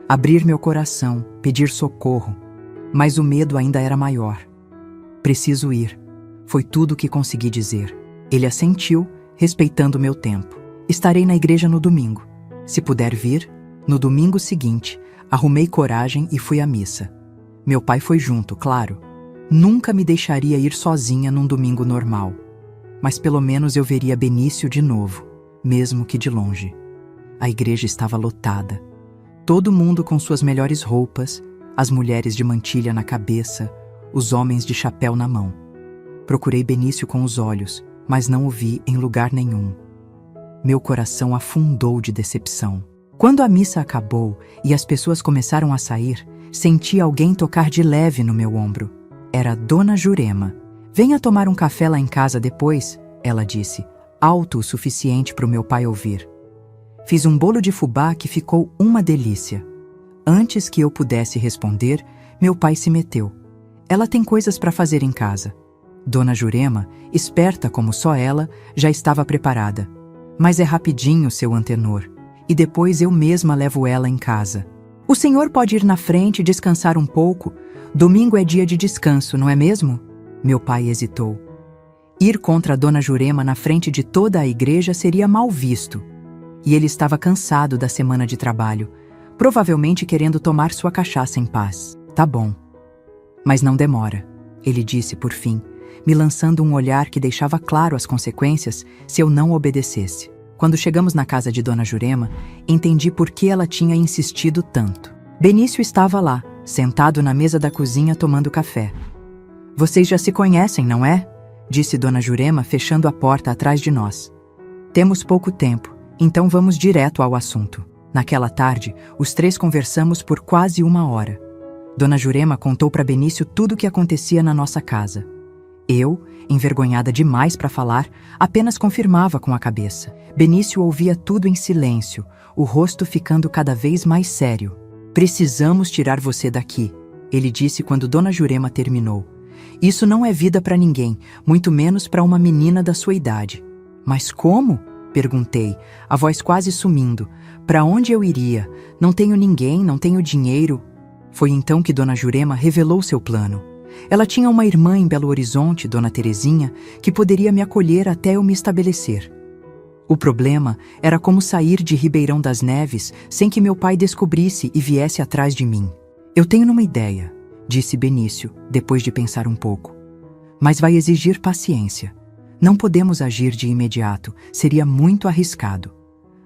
Abrir meu coração, pedir socorro, mas o medo ainda era maior. Preciso ir. Foi tudo o que consegui dizer. Ele assentiu, respeitando meu tempo. Estarei na igreja no domingo. Se puder vir, no domingo seguinte, arrumei coragem e fui à missa. Meu pai foi junto, claro. Nunca me deixaria ir sozinha num domingo normal. Mas pelo menos eu veria Benício de novo, mesmo que de longe. A igreja estava lotada. Todo mundo com suas melhores roupas, as mulheres de mantilha na cabeça, os homens de chapéu na mão. Procurei Benício com os olhos, mas não o vi em lugar nenhum. Meu coração afundou de decepção. Quando a missa acabou e as pessoas começaram a sair, senti alguém tocar de leve no meu ombro. Era Dona Jurema. Venha tomar um café lá em casa depois, ela disse, alto o suficiente para o meu pai ouvir. Fiz um bolo de fubá que ficou uma delícia. Antes que eu pudesse responder, meu pai se meteu. Ela tem coisas para fazer em casa. Dona Jurema, esperta como só ela, já estava preparada. Mas é rapidinho, seu Antenor. E depois eu mesma levo ela em casa. O senhor pode ir na frente e descansar um pouco. Domingo é dia de descanso, não é mesmo? Meu pai hesitou. Ir contra a Dona Jurema na frente de toda a igreja seria mal visto. E ele estava cansado da semana de trabalho, provavelmente querendo tomar sua cachaça em paz. Tá bom. Mas não demora, ele disse por fim, me lançando um olhar que deixava claro as consequências se eu não obedecesse. Quando chegamos na casa de Dona Jurema, entendi por que ela tinha insistido tanto. Benício estava lá, sentado na mesa da cozinha tomando café. Vocês já se conhecem, não é? disse Dona Jurema, fechando a porta atrás de nós. Temos pouco tempo, então vamos direto ao assunto. Naquela tarde, os três conversamos por quase 1 hora. Dona Jurema contou para Benício tudo o que acontecia na nossa casa. Eu, envergonhada demais para falar, apenas confirmava com a cabeça. Benício ouvia tudo em silêncio, o rosto ficando cada vez mais sério. Precisamos tirar você daqui, ele disse quando Dona Jurema terminou. Isso não é vida para ninguém, muito menos para uma menina da sua idade. Mas como? Perguntei, a voz quase sumindo. Para onde eu iria? Não tenho ninguém, não tenho dinheiro. Foi então que Dona Jurema revelou seu plano. Ela tinha uma irmã em Belo Horizonte, Dona Terezinha, que poderia me acolher até eu me estabelecer. O problema era como sair de Ribeirão das Neves sem que meu pai descobrisse e viesse atrás de mim. Eu tenho uma ideia, disse Benício, depois de pensar um pouco. Mas vai exigir paciência. Não podemos agir de imediato, seria muito arriscado.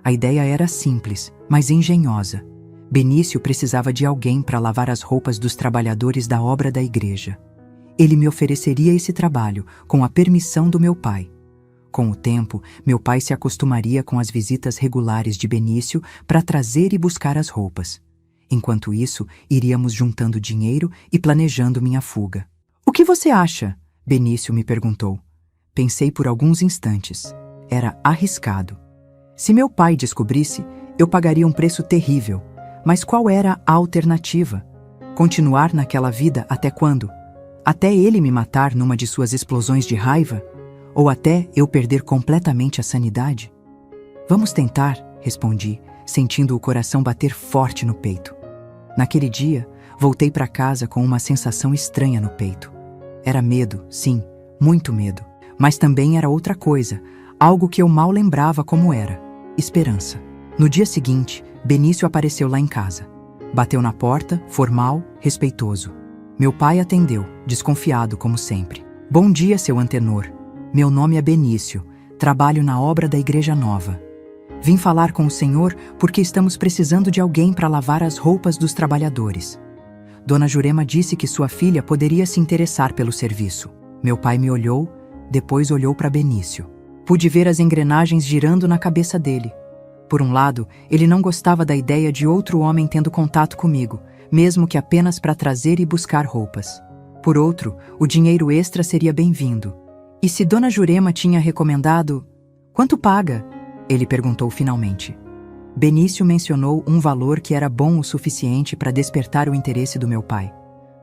A ideia era simples, mas engenhosa. Benício precisava de alguém para lavar as roupas dos trabalhadores da obra da igreja. Ele me ofereceria esse trabalho, com a permissão do meu pai. Com o tempo, meu pai se acostumaria com as visitas regulares de Benício para trazer e buscar as roupas. Enquanto isso, iríamos juntando dinheiro e planejando minha fuga. O que você acha? Benício me perguntou. Pensei por alguns instantes. Era arriscado. Se meu pai descobrisse, eu pagaria um preço terrível. Mas qual era a alternativa? Continuar naquela vida até quando? Até ele me matar numa de suas explosões de raiva? Ou até eu perder completamente a sanidade? Vamos tentar, respondi, sentindo o coração bater forte no peito. Naquele dia, voltei para casa com uma sensação estranha no peito. Era medo, sim, muito medo. Mas também era outra coisa, algo que eu mal lembrava como era: esperança. No dia seguinte, Benício apareceu lá em casa. Bateu na porta, formal, respeitoso. Meu pai atendeu, desconfiado como sempre. Bom dia, seu Antenor. Meu nome é Benício. Trabalho na obra da Igreja Nova. Vim falar com o senhor porque estamos precisando de alguém para lavar as roupas dos trabalhadores. Dona Jurema disse que sua filha poderia se interessar pelo serviço. Meu pai me olhou, depois olhou para Benício. Pude ver as engrenagens girando na cabeça dele. Por um lado, ele não gostava da ideia de outro homem tendo contato comigo, mesmo que apenas para trazer e buscar roupas. Por outro, o dinheiro extra seria bem-vindo. E se Dona Jurema tinha recomendado... Quanto paga? Ele perguntou finalmente. Benício mencionou um valor que era bom o suficiente para despertar o interesse do meu pai,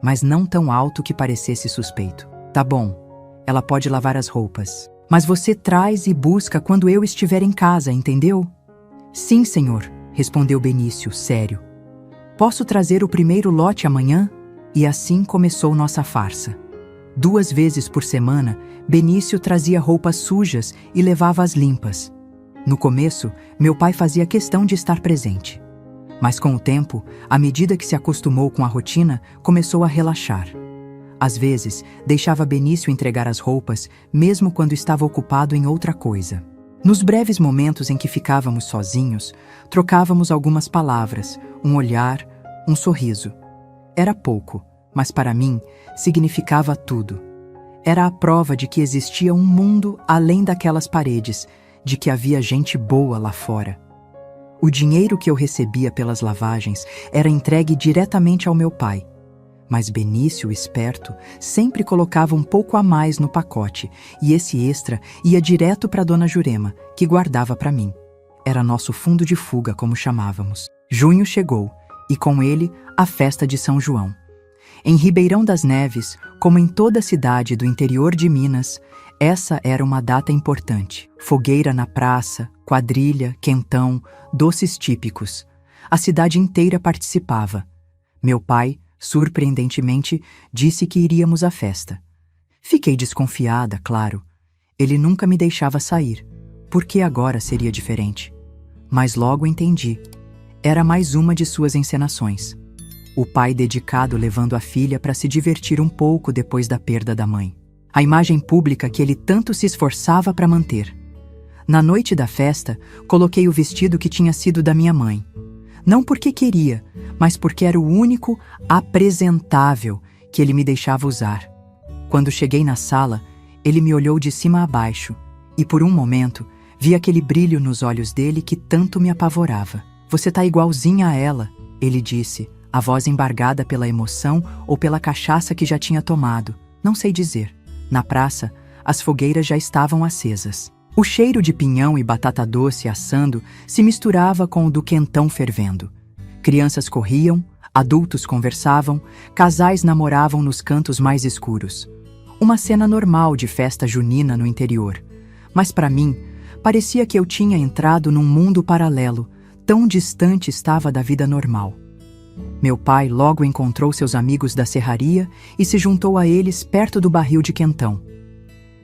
mas não tão alto que parecesse suspeito. Tá bom, ela pode lavar as roupas, mas você traz e busca quando eu estiver em casa, entendeu? Sim, senhor, respondeu Benício, sério. Posso trazer o primeiro lote amanhã? E assim começou nossa farsa. 2 vezes por semana, Benício trazia roupas sujas e levava-as limpas. No começo, meu pai fazia questão de estar presente. Mas com o tempo, à medida que se acostumou com a rotina, começou a relaxar. Às vezes, deixava Benício entregar as roupas, mesmo quando estava ocupado em outra coisa. Nos breves momentos em que ficávamos sozinhos, trocávamos algumas palavras, um olhar, um sorriso. Era pouco, mas para mim, significava tudo. Era a prova de que existia um mundo além daquelas paredes, de que havia gente boa lá fora. O dinheiro que eu recebia pelas lavagens era entregue diretamente ao meu pai. Mas Benício, esperto, sempre colocava um pouco a mais no pacote, e esse extra ia direto para Dona Jurema, que guardava para mim. Era nosso fundo de fuga, como chamávamos. Junho chegou, e com ele, a festa de São João. Em Ribeirão das Neves, como em toda a cidade do interior de Minas, essa era uma data importante. Fogueira na praça, quadrilha, quentão, doces típicos. A cidade inteira participava. Meu pai, surpreendentemente, disse que iríamos à festa. Fiquei desconfiada, claro. Ele nunca me deixava sair. Por que agora seria diferente? Mas logo entendi. Era mais uma de suas encenações. O pai dedicado levando a filha para se divertir um pouco depois da perda da mãe. A imagem pública que ele tanto se esforçava para manter. Na noite da festa, coloquei o vestido que tinha sido da minha mãe. Não porque queria, mas porque era o único apresentável que ele me deixava usar. Quando cheguei na sala, Ele me olhou de cima a baixo, e por um momento vi aquele brilho nos olhos dele que tanto me apavorava. Você tá igualzinha a ela, ele disse, a voz embargada pela emoção ou pela cachaça que já tinha tomado, não sei dizer. Na praça, as fogueiras já estavam acesas. O cheiro de pinhão e batata doce assando se misturava com o do quentão fervendo. Crianças corriam, adultos conversavam, casais namoravam nos cantos mais escuros. Uma cena normal de festa junina no interior. Mas para mim, parecia que eu tinha entrado num mundo paralelo, tão distante estava da vida normal. Meu pai logo encontrou seus amigos da serraria e se juntou a eles perto do barril de quentão.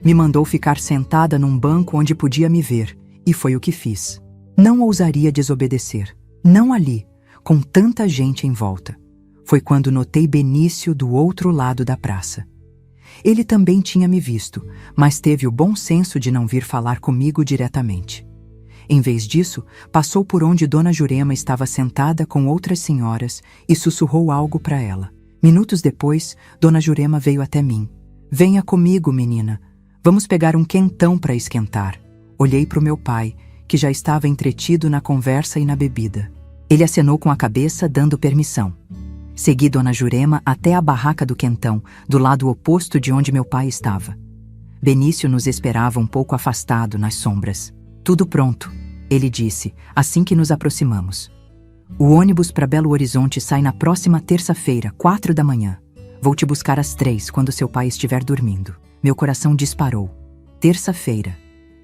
Me mandou ficar sentada num banco onde podia me ver, e foi o que fiz. Não ousaria desobedecer. Não ali, com tanta gente em volta. Foi quando notei Benício do outro lado da praça. Ele também tinha me visto, mas teve o bom senso de não vir falar comigo diretamente. Em vez disso, passou por onde Dona Jurema estava sentada com outras senhoras e sussurrou algo para ela. Minutos depois, Dona Jurema veio até mim. Venha comigo, menina. Vamos pegar um quentão para esquentar. Olhei para o meu pai, que já estava entretido na conversa e na bebida. Ele acenou com a cabeça, dando permissão. Segui Dona Jurema até a barraca do quentão, do lado oposto de onde meu pai estava. Benício nos esperava um pouco afastado, nas sombras. Tudo pronto, ele disse, assim que nos aproximamos. O ônibus para Belo Horizonte sai na próxima terça-feira, 4 da manhã. Vou te buscar às 3, quando seu pai estiver dormindo. Meu coração disparou. Terça-feira.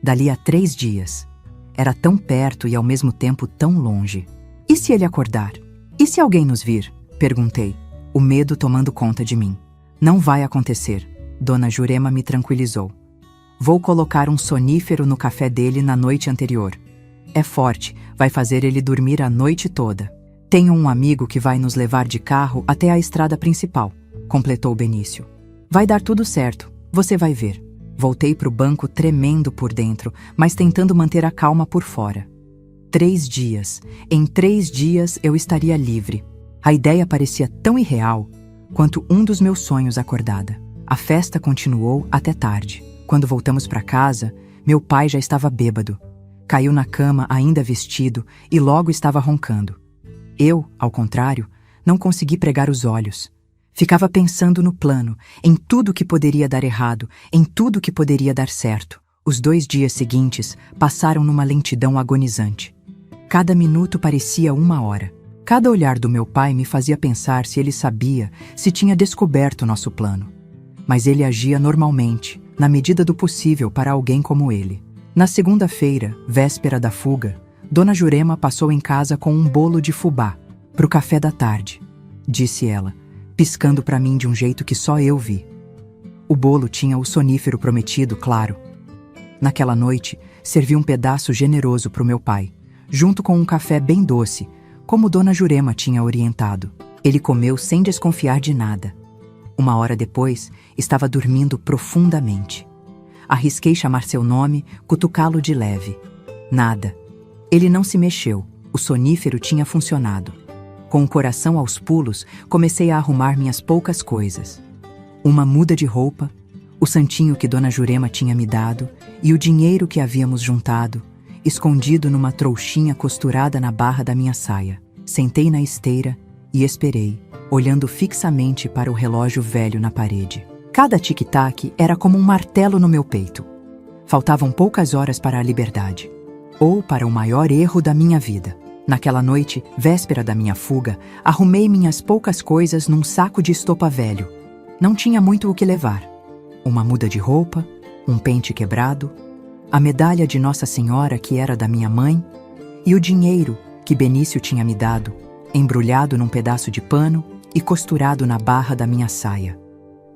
Dali a 3 dias. Era tão perto e ao mesmo tempo tão longe. E se ele acordar? E se alguém nos vir? Perguntei, o medo tomando conta de mim. Não vai acontecer. Dona Jurema me tranquilizou. Vou colocar um sonífero no café dele na noite anterior. É forte, vai fazer ele dormir a noite toda. Tenho um amigo que vai nos levar de carro até a estrada principal, completou Benício. Vai dar tudo certo, você vai ver. Voltei para o banco tremendo por dentro, mas tentando manter a calma por fora. 3 dias. Em 3 dias eu estaria livre. A ideia parecia tão irreal quanto um dos meus sonhos acordada. A festa continuou até tarde. Quando voltamos para casa, meu pai já estava bêbado. Caiu na cama ainda vestido e logo estava roncando. Eu, ao contrário, não consegui pregar os olhos. Ficava pensando no plano, em tudo que poderia dar errado, em tudo que poderia dar certo. Os 2 dias seguintes passaram numa lentidão agonizante. Cada minuto parecia 1 hora. Cada olhar do meu pai me fazia pensar se ele sabia, se tinha descoberto nosso plano. Mas ele agia normalmente, na medida do possível para alguém como ele. Na segunda-feira, véspera da fuga, Dona Jurema passou em casa com um bolo de fubá, pro café da tarde, disse ela, piscando para mim de um jeito que só eu vi. O bolo tinha o sonífero prometido, claro. Naquela noite, servi um pedaço generoso pro meu pai, junto com um café bem doce, como Dona Jurema tinha orientado. Ele comeu sem desconfiar de nada. 1 hora depois, estava dormindo profundamente. Arrisquei chamar seu nome, cutucá-lo de leve. Nada. Ele não se mexeu. O sonífero tinha funcionado. Com o coração aos pulos, comecei a arrumar minhas poucas coisas. Uma muda de roupa, o santinho que Dona Jurema tinha me dado e o dinheiro que havíamos juntado, escondido numa trouxinha costurada na barra da minha saia. Sentei na esteira e esperei, olhando fixamente para o relógio velho na parede. Cada tic-tac era como um martelo no meu peito. Faltavam poucas horas para a liberdade. Ou para o maior erro da minha vida. Naquela noite, véspera da minha fuga, arrumei minhas poucas coisas num saco de estopa velho. Não tinha muito o que levar. Uma muda de roupa, um pente quebrado, a medalha de Nossa Senhora que era da minha mãe e o dinheiro que Benício tinha me dado, embrulhado num pedaço de pano e costurado na barra da minha saia.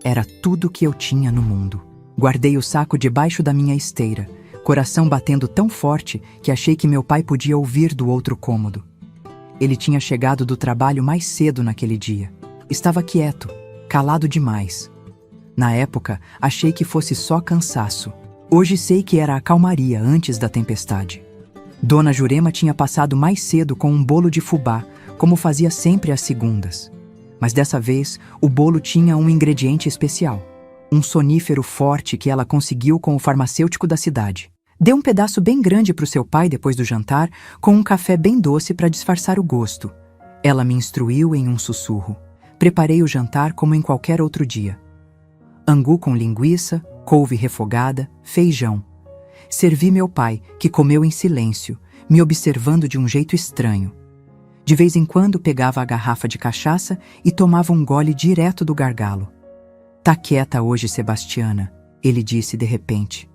Era tudo que eu tinha no mundo. Guardei o saco debaixo da minha esteira, coração batendo tão forte que achei que meu pai podia ouvir do outro cômodo. Ele tinha chegado do trabalho mais cedo naquele dia. Estava quieto, calado demais. Na época, achei que fosse só cansaço. Hoje sei que era a calmaria antes da tempestade. Dona Jurema tinha passado mais cedo com um bolo de fubá, como fazia sempre às segundas. Mas dessa vez, o bolo tinha um ingrediente especial. um sonífero forte que ela conseguiu com o farmacêutico da cidade. Deu um pedaço bem grande para o seu pai depois do jantar, com um café bem doce para disfarçar o gosto. Ela me instruiu em um sussurro. Preparei o jantar como em qualquer outro dia. Angu com linguiça, couve refogada, feijão. Servi meu pai, que comeu em silêncio, me observando de um jeito estranho. De vez em quando pegava a garrafa de cachaça e tomava um gole direto do gargalo. "Tá quieta hoje, Sebastiana", ele disse de repente.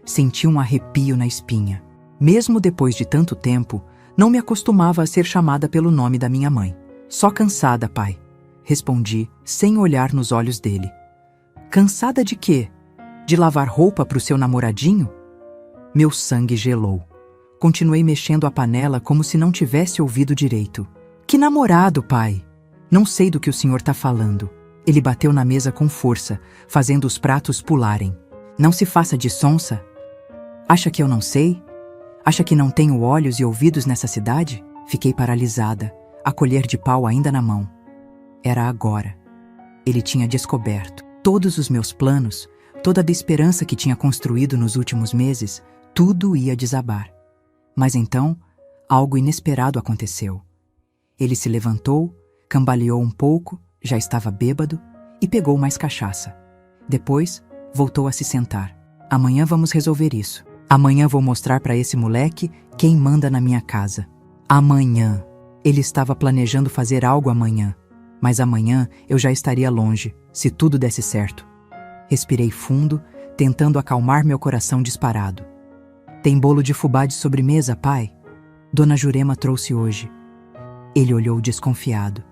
Senti um arrepio na espinha. Mesmo depois de tanto tempo, não me acostumava a ser chamada pelo nome da minha mãe. "Só cansada, pai", respondi, sem olhar nos olhos dele. "Cansada de quê? De lavar roupa para o seu namoradinho?" Meu sangue gelou. Continuei mexendo a panela como se não tivesse ouvido direito. "Que namorado, pai? Não sei do que o senhor tá falando." Ele bateu na mesa com força, fazendo os pratos pularem. "Não se faça de sonsa. Acha que eu não sei? Acha que não tenho olhos e ouvidos nessa cidade?" Fiquei paralisada, a colher de pau ainda na mão. Era agora. Ele tinha descoberto. Todos os meus planos, toda a esperança que tinha construído nos últimos meses, tudo ia desabar. Mas então, algo inesperado aconteceu. Ele se levantou, cambaleou um pouco, já estava bêbado, e pegou mais cachaça. Depois, voltou a se sentar. "Amanhã vamos resolver isso. Amanhã vou mostrar para esse moleque quem manda na minha casa." Amanhã. Ele estava planejando fazer algo amanhã. Mas amanhã eu já estaria longe, se tudo desse certo. Respirei fundo, tentando acalmar meu coração disparado. "Tem bolo de fubá de sobremesa, pai? Dona Jurema trouxe hoje." Ele olhou desconfiado.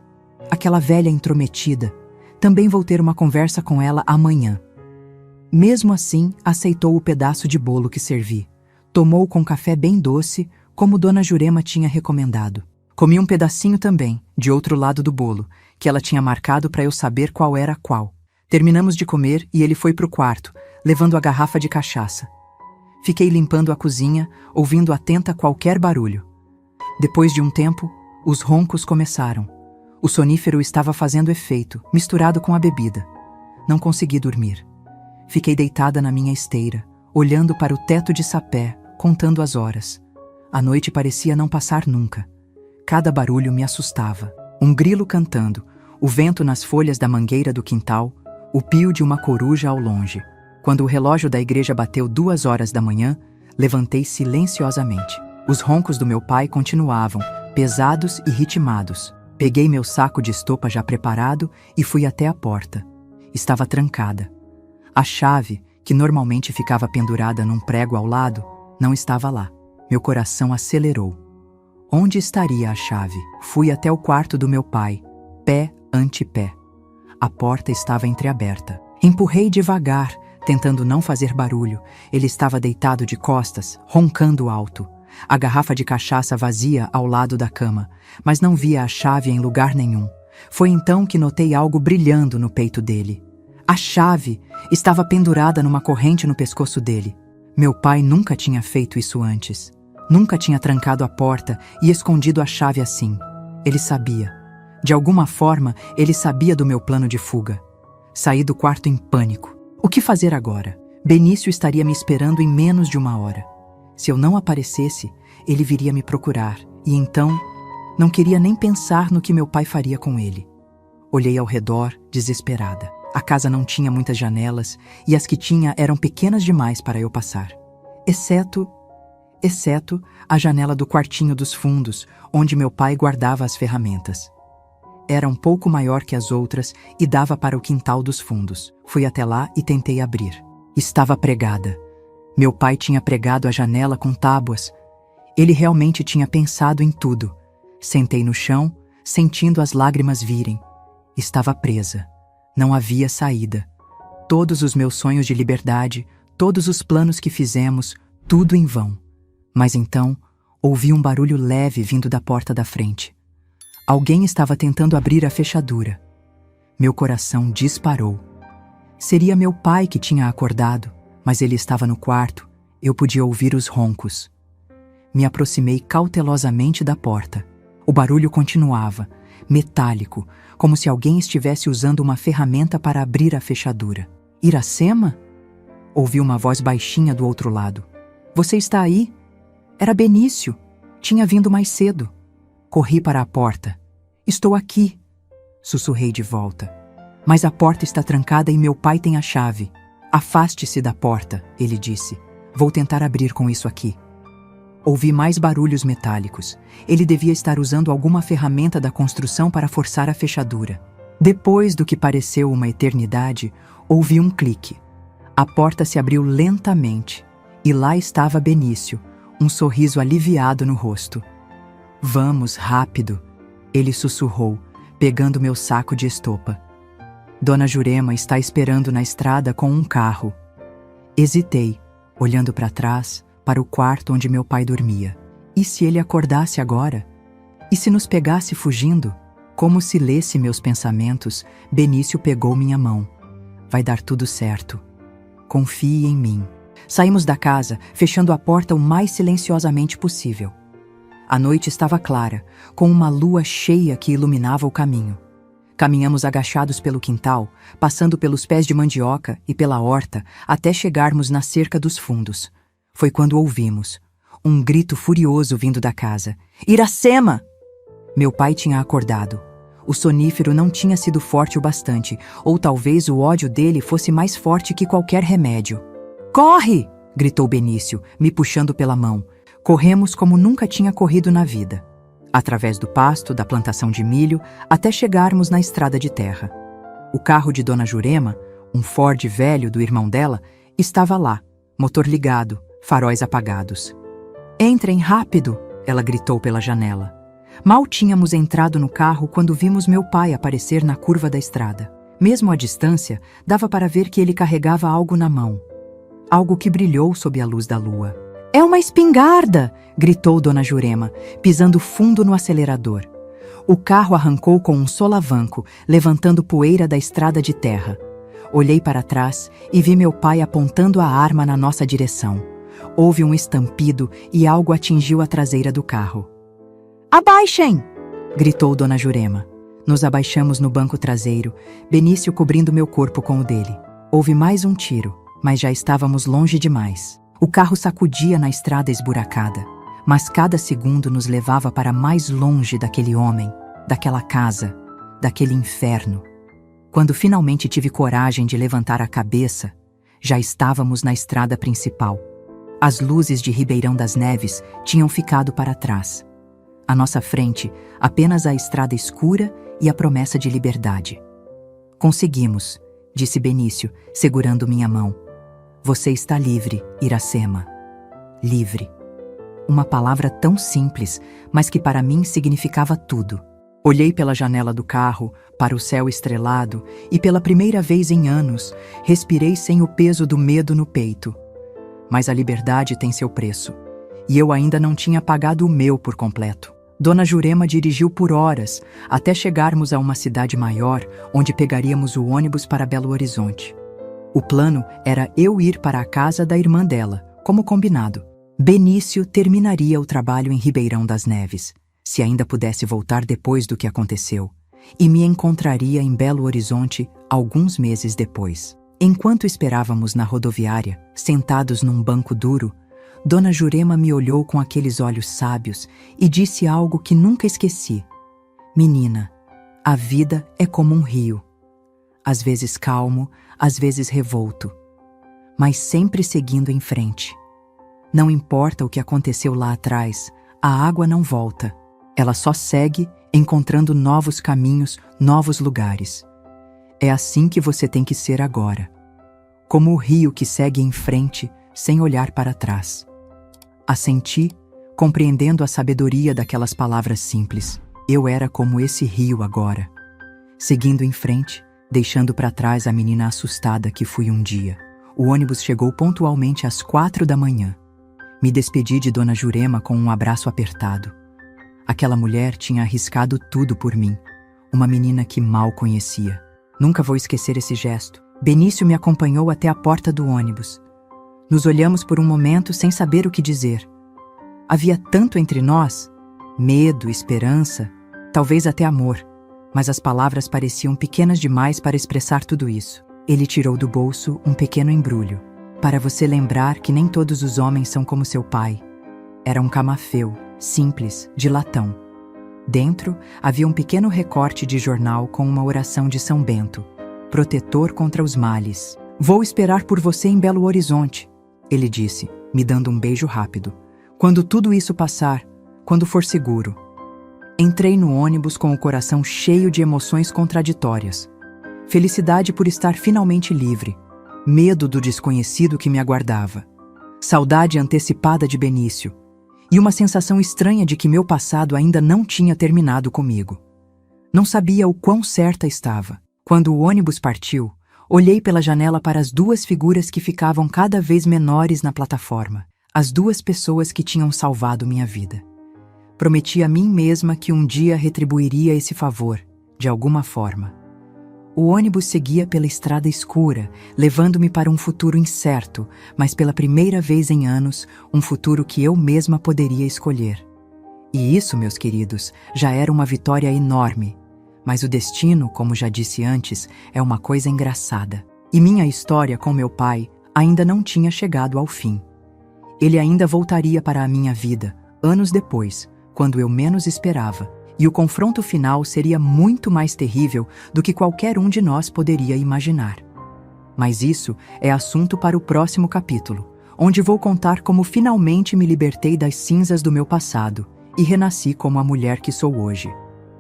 "Aquela velha intrometida. Também vou ter uma conversa com ela amanhã." Mesmo assim, aceitou o pedaço de bolo que servi. Tomou com café bem doce, como Dona Jurema tinha recomendado. Comi um pedacinho também, de outro lado do bolo, que ela tinha marcado para eu saber qual era qual. Terminamos de comer e ele foi pro quarto, levando a garrafa de cachaça. Fiquei limpando a cozinha, ouvindo atenta qualquer barulho. Depois de um tempo, os roncos começaram. O sonífero estava fazendo efeito, misturado com a bebida. Não consegui dormir. Fiquei deitada na minha esteira, olhando para o teto de sapé, contando as horas. A noite parecia não passar nunca. Cada barulho me assustava. Um grilo cantando, o vento nas folhas da mangueira do quintal, o pio de uma coruja ao longe. Quando o relógio da igreja bateu 2 horas da manhã, levantei silenciosamente. Os roncos do meu pai continuavam, pesados e ritmados. Peguei meu saco de estopa já preparado e fui até a porta. Estava trancada. A chave, que normalmente ficava pendurada num prego ao lado, não estava lá. Meu coração acelerou. Onde estaria a chave? Fui até o quarto do meu pai, pé ante pé. A porta estava entreaberta. Empurrei devagar, tentando não fazer barulho. Ele estava deitado de costas, roncando alto. A garrafa de cachaça vazia ao lado da cama, mas não via a chave em lugar nenhum. Foi então que notei algo brilhando no peito dele. A chave estava pendurada numa corrente no pescoço dele. Meu pai nunca tinha feito isso antes. Nunca tinha trancado a porta e escondido a chave assim. Ele sabia. De alguma forma, ele sabia do meu plano de fuga. Saí do quarto em pânico. O que fazer agora? Benício estaria me esperando em menos de 1 hora. Se eu não aparecesse, ele viria me procurar, e então, não queria nem pensar no que meu pai faria com ele. Olhei ao redor, desesperada. A casa não tinha muitas janelas, e as que tinha eram pequenas demais para eu passar. Exceto a janela do quartinho dos fundos, onde meu pai guardava as ferramentas. Era um pouco maior que as outras e dava para o quintal dos fundos. Fui até lá e tentei abrir. Estava pregada. Meu pai tinha pregado a janela com tábuas. Ele realmente tinha pensado em tudo. Sentei no chão, sentindo as lágrimas virem. Estava presa. Não havia saída. Todos os meus sonhos de liberdade, todos os planos que fizemos, tudo em vão. Mas então, ouvi um barulho leve vindo da porta da frente. Alguém estava tentando abrir a fechadura. Meu coração disparou. Seria meu pai que tinha acordado, mas ele estava no quarto. Eu podia ouvir os roncos. Me aproximei cautelosamente da porta. O barulho continuava, metálico, como se alguém estivesse usando uma ferramenta para abrir a fechadura. Iracema? Ouvi uma voz baixinha do outro lado. Você está aí? Era Benício. Tinha vindo mais cedo. Corri para a porta. Estou aqui, sussurrei de volta. Mas a porta está trancada e meu pai tem a chave. Afaste-se da porta, ele disse. Vou tentar abrir com isso aqui. Ouvi mais barulhos metálicos. Ele devia estar usando alguma ferramenta da construção para forçar a fechadura. Depois do que pareceu uma eternidade, ouvi um clique. A porta se abriu lentamente e lá estava Benício, um sorriso aliviado no rosto. Vamos, rápido, ele sussurrou, pegando meu saco de estopa. Dona Jurema está esperando na estrada com um carro. Hesitei, olhando para trás, para o quarto onde meu pai dormia. E se ele acordasse agora? E se nos pegasse fugindo? Como se lesse meus pensamentos, Benício pegou minha mão. Vai dar tudo certo. Confie em mim. Saímos da casa, fechando a porta o mais silenciosamente possível. A noite estava clara, com uma lua cheia que iluminava o caminho. Caminhamos agachados pelo quintal, passando pelos pés de mandioca e pela horta, até chegarmos na cerca dos fundos. Foi quando ouvimos um grito furioso vindo da casa. Iracema! Meu pai tinha acordado. O sonífero não tinha sido forte o bastante, ou talvez o ódio dele fosse mais forte que qualquer remédio. Corre! Gritou Benício, me puxando pela mão. Corremos como nunca tinha corrido na vida. Através do pasto, da plantação de milho, até chegarmos na estrada de terra. O carro de Dona Jurema, um Ford velho do irmão dela, estava lá, motor ligado, faróis apagados. Entrem rápido! Ela gritou pela janela. Mal tínhamos entrado no carro quando vimos meu pai aparecer na curva da estrada. Mesmo à distância, dava para ver que ele carregava algo na mão. Algo que brilhou sob a luz da lua. É uma espingarda! Gritou Dona Jurema, pisando fundo no acelerador. O carro arrancou com um solavanco, levantando poeira da estrada de terra. Olhei para trás e vi meu pai apontando a arma na nossa direção. Houve um estampido e algo atingiu a traseira do carro. Abaixem! Gritou Dona Jurema. Nos abaixamos no banco traseiro, Benício cobrindo meu corpo com o dele. Houve mais um tiro, mas já estávamos longe demais. O carro sacudia na estrada esburacada, mas cada segundo nos levava para mais longe daquele homem, daquela casa, daquele inferno. Quando finalmente tive coragem de levantar a cabeça, já estávamos na estrada principal. As luzes de Ribeirão das Neves tinham ficado para trás. À nossa frente, apenas a estrada escura e a promessa de liberdade. Conseguimos, disse Benício, segurando minha mão. Você está livre, Iracema. Livre. Uma palavra tão simples, mas que para mim significava tudo. Olhei pela janela do carro, para o céu estrelado, e pela primeira vez em anos, respirei sem o peso do medo no peito. Mas a liberdade tem seu preço, e eu ainda não tinha pagado o meu por completo. Dona Jurema dirigiu por horas, até chegarmos a uma cidade maior, onde pegaríamos o ônibus para Belo Horizonte. O plano era eu ir para a casa da irmã dela, como combinado. Benício terminaria o trabalho em Ribeirão das Neves, se ainda pudesse voltar depois do que aconteceu, e me encontraria em Belo Horizonte alguns meses depois. Enquanto esperávamos na rodoviária, sentados num banco duro, Dona Jurema me olhou com aqueles olhos sábios e disse algo que nunca esqueci. Menina, a vida é como um rio. Às vezes calmo, às vezes revolto, mas sempre seguindo em frente. Não importa o que aconteceu lá atrás, a água não volta. Ela só segue, encontrando novos caminhos, novos lugares. É assim que você tem que ser agora. Como o rio que segue em frente, sem olhar para trás. Assenti, compreendendo a sabedoria daquelas palavras simples. Eu era como esse rio agora, seguindo em frente, deixando para trás a menina assustada que fui um dia. O ônibus chegou pontualmente às 4 da manhã. Me despedi de Dona Jurema com um abraço apertado. Aquela mulher tinha arriscado tudo por mim, uma menina que mal conhecia. Nunca vou esquecer esse gesto. Benício me acompanhou até a porta do ônibus. Nos olhamos por um momento sem saber o que dizer. Havia tanto entre nós, medo, esperança, talvez até amor, mas as palavras pareciam pequenas demais para expressar tudo isso. Ele tirou do bolso um pequeno embrulho, para você lembrar que nem todos os homens são como seu pai. Era um camafeu, simples, de latão. Dentro havia um pequeno recorte de jornal com uma oração de São Bento, protetor contra os males. Vou esperar por você em Belo Horizonte, ele disse, me dando um beijo rápido. Quando tudo isso passar, quando for seguro. Entrei no ônibus com o coração cheio de emoções contraditórias. Felicidade por estar finalmente livre, medo do desconhecido que me aguardava, saudade antecipada de Benício e uma sensação estranha de que meu passado ainda não tinha terminado comigo. Não sabia o quão certa estava. Quando o ônibus partiu, olhei pela janela para as duas figuras que ficavam cada vez menores na plataforma, as duas pessoas que tinham salvado minha vida. Prometi a mim mesma que um dia retribuiria esse favor, de alguma forma. O ônibus seguia pela estrada escura, levando-me para um futuro incerto, mas pela primeira vez em anos, um futuro que eu mesma poderia escolher. E isso, meus queridos, já era uma vitória enorme. Mas o destino, como já disse antes, é uma coisa engraçada. E minha história com meu pai ainda não tinha chegado ao fim. Ele ainda voltaria para a minha vida, anos depois, quando eu menos esperava. E o confronto final seria muito mais terrível do que qualquer um de nós poderia imaginar. Mas isso é assunto para o próximo capítulo, onde vou contar como finalmente me libertei das cinzas do meu passado e renasci como a mulher que sou hoje.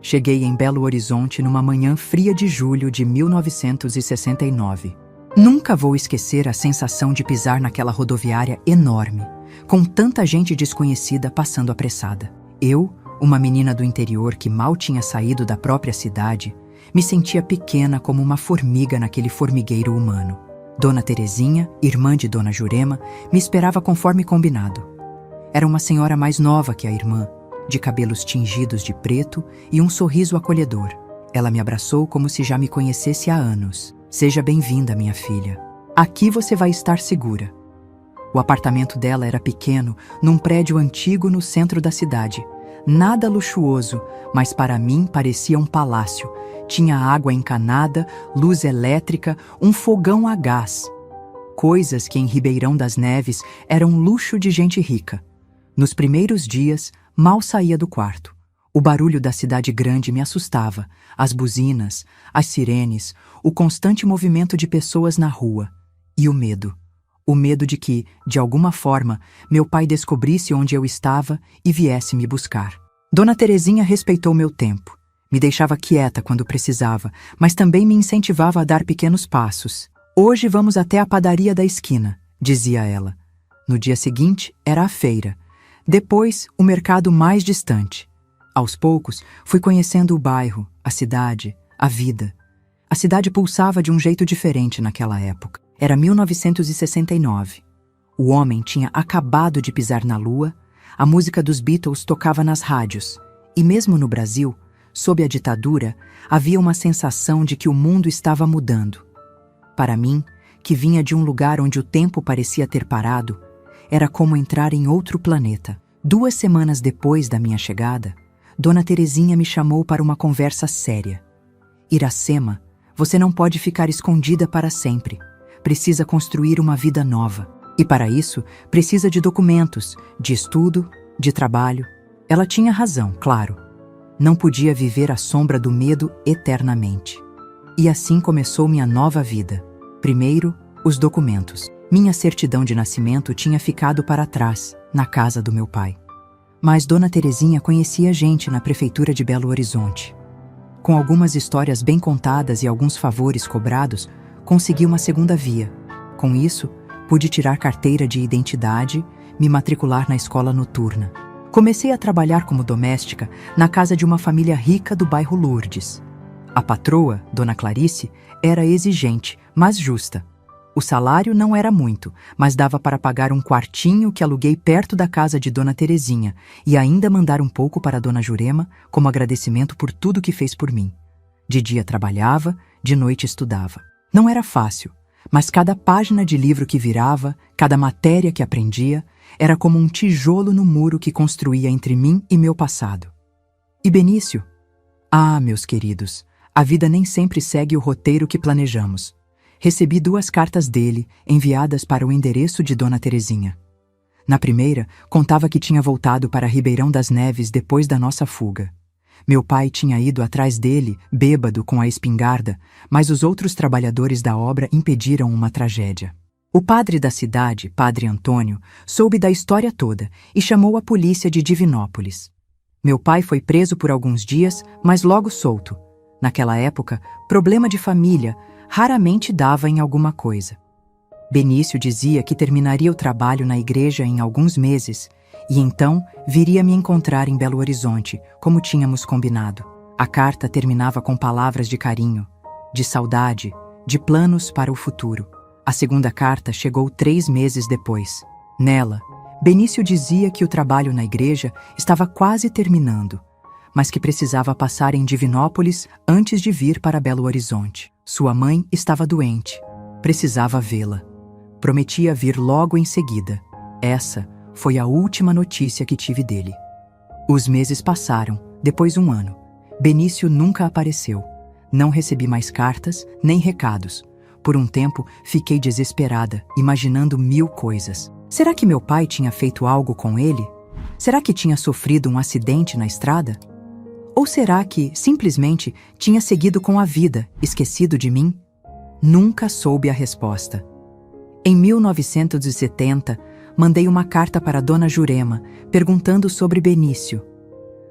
Cheguei em Belo Horizonte numa manhã fria de julho de 1969. Nunca vou esquecer a sensação de pisar naquela rodoviária enorme, com tanta gente desconhecida passando apressada. Eu, uma menina do interior que mal tinha saído da própria cidade, me sentia pequena como uma formiga naquele formigueiro humano. Dona Terezinha, irmã de Dona Jurema, me esperava conforme combinado. Era uma senhora mais nova que a irmã, de cabelos tingidos de preto e um sorriso acolhedor. Ela me abraçou como se já me conhecesse há anos. Seja bem-vinda, minha filha. Aqui você vai estar segura. O apartamento dela era pequeno, num prédio antigo no centro da cidade. Nada luxuoso, mas para mim parecia um palácio. Tinha água encanada, luz elétrica, um fogão a gás. Coisas que em Ribeirão das Neves eram luxo de gente rica. Nos primeiros dias, mal saía do quarto. O barulho da cidade grande me assustava, as buzinas, as sirenes, o constante movimento de pessoas na rua. E o medo. O medo de que, de alguma forma, meu pai descobrisse onde eu estava e viesse me buscar. Dona Terezinha respeitou meu tempo. Me deixava quieta quando precisava, mas também me incentivava a dar pequenos passos. Hoje vamos até a padaria da esquina, dizia ela. No dia seguinte, era a feira. Depois, o mercado mais distante. Aos poucos, fui conhecendo o bairro, a cidade, a vida. A cidade pulsava de um jeito diferente naquela época. Era 1969. O homem tinha acabado de pisar na lua, a música dos Beatles tocava nas rádios, e mesmo no Brasil, sob a ditadura, havia uma sensação de que o mundo estava mudando. Para mim, que vinha de um lugar onde o tempo parecia ter parado, era como entrar em outro planeta. 2 semanas depois da minha chegada, Dona Terezinha me chamou para uma conversa séria. Iracema, você não pode ficar escondida para sempre. Precisa construir uma vida nova. E para isso, precisa de documentos, de estudo, de trabalho. Ela tinha razão, claro. Não podia viver à sombra do medo eternamente. E assim começou minha nova vida. Primeiro, os documentos. Minha certidão de nascimento tinha ficado para trás, na casa do meu pai. Mas Dona Terezinha conhecia gente na prefeitura de Belo Horizonte. Com algumas histórias bem contadas e alguns favores cobrados, consegui uma segunda via. Com isso, pude tirar carteira de identidade, me matricular na escola noturna. Comecei a trabalhar como doméstica na casa de uma família rica do bairro Lourdes. A patroa, Dona Clarice, era exigente, mas justa. O salário não era muito, mas dava para pagar um quartinho que aluguei perto da casa de Dona Terezinha e ainda mandar um pouco para Dona Jurema como agradecimento por tudo que fez por mim. De dia trabalhava, de noite estudava. Não era fácil, mas cada página de livro que virava, cada matéria que aprendia, era como um tijolo no muro que construía entre mim e meu passado. E Benício? Ah, meus queridos, a vida nem sempre segue o roteiro que planejamos. Recebi 2 cartas dele, enviadas para o endereço de Dona Terezinha. Na primeira, contava que tinha voltado para Ribeirão das Neves depois da nossa fuga. Meu pai tinha ido atrás dele, bêbado com a espingarda, mas os outros trabalhadores da obra impediram uma tragédia. O padre da cidade, Padre Antônio, soube da história toda e chamou a polícia de Divinópolis. Meu pai foi preso por alguns dias, mas logo solto. Naquela época, problema de família raramente dava em alguma coisa. Benício dizia que terminaria o trabalho na igreja em alguns meses e então viria me encontrar em Belo Horizonte, como tínhamos combinado. A carta terminava com palavras de carinho, de saudade, de planos para o futuro. A segunda carta chegou 3 meses depois. Nela, Benício dizia que o trabalho na igreja estava quase terminando, mas que precisava passar em Divinópolis antes de vir para Belo Horizonte. Sua mãe estava doente, precisava vê-la. Prometia vir logo em seguida. Essa foi a última notícia que tive dele. Os meses passaram, depois 1 ano. Benício nunca apareceu. Não recebi mais cartas, nem recados. Por um tempo, fiquei desesperada, imaginando 1000 coisas. Será que meu pai tinha feito algo com ele? Será que tinha sofrido um acidente na estrada? Ou será que, simplesmente, tinha seguido com a vida, esquecido de mim? Nunca soube a resposta. Em 1970, mandei uma carta para Dona Jurema, perguntando sobre Benício.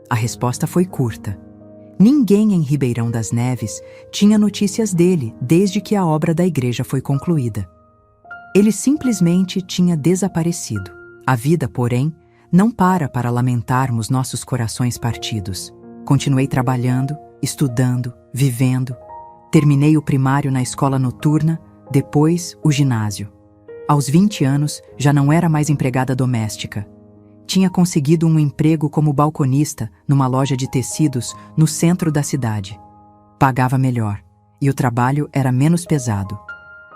A resposta foi curta. Ninguém em Ribeirão das Neves tinha notícias dele desde que a obra da igreja foi concluída. Ele simplesmente tinha desaparecido. A vida, porém, não para lamentarmos nossos corações partidos. Continuei trabalhando, estudando, vivendo. Terminei o primário na escola noturna, depois o ginásio. Aos 20 anos, já não era mais empregada doméstica. Tinha conseguido um emprego como balconista numa loja de tecidos no centro da cidade. Pagava melhor, e o trabalho era menos pesado.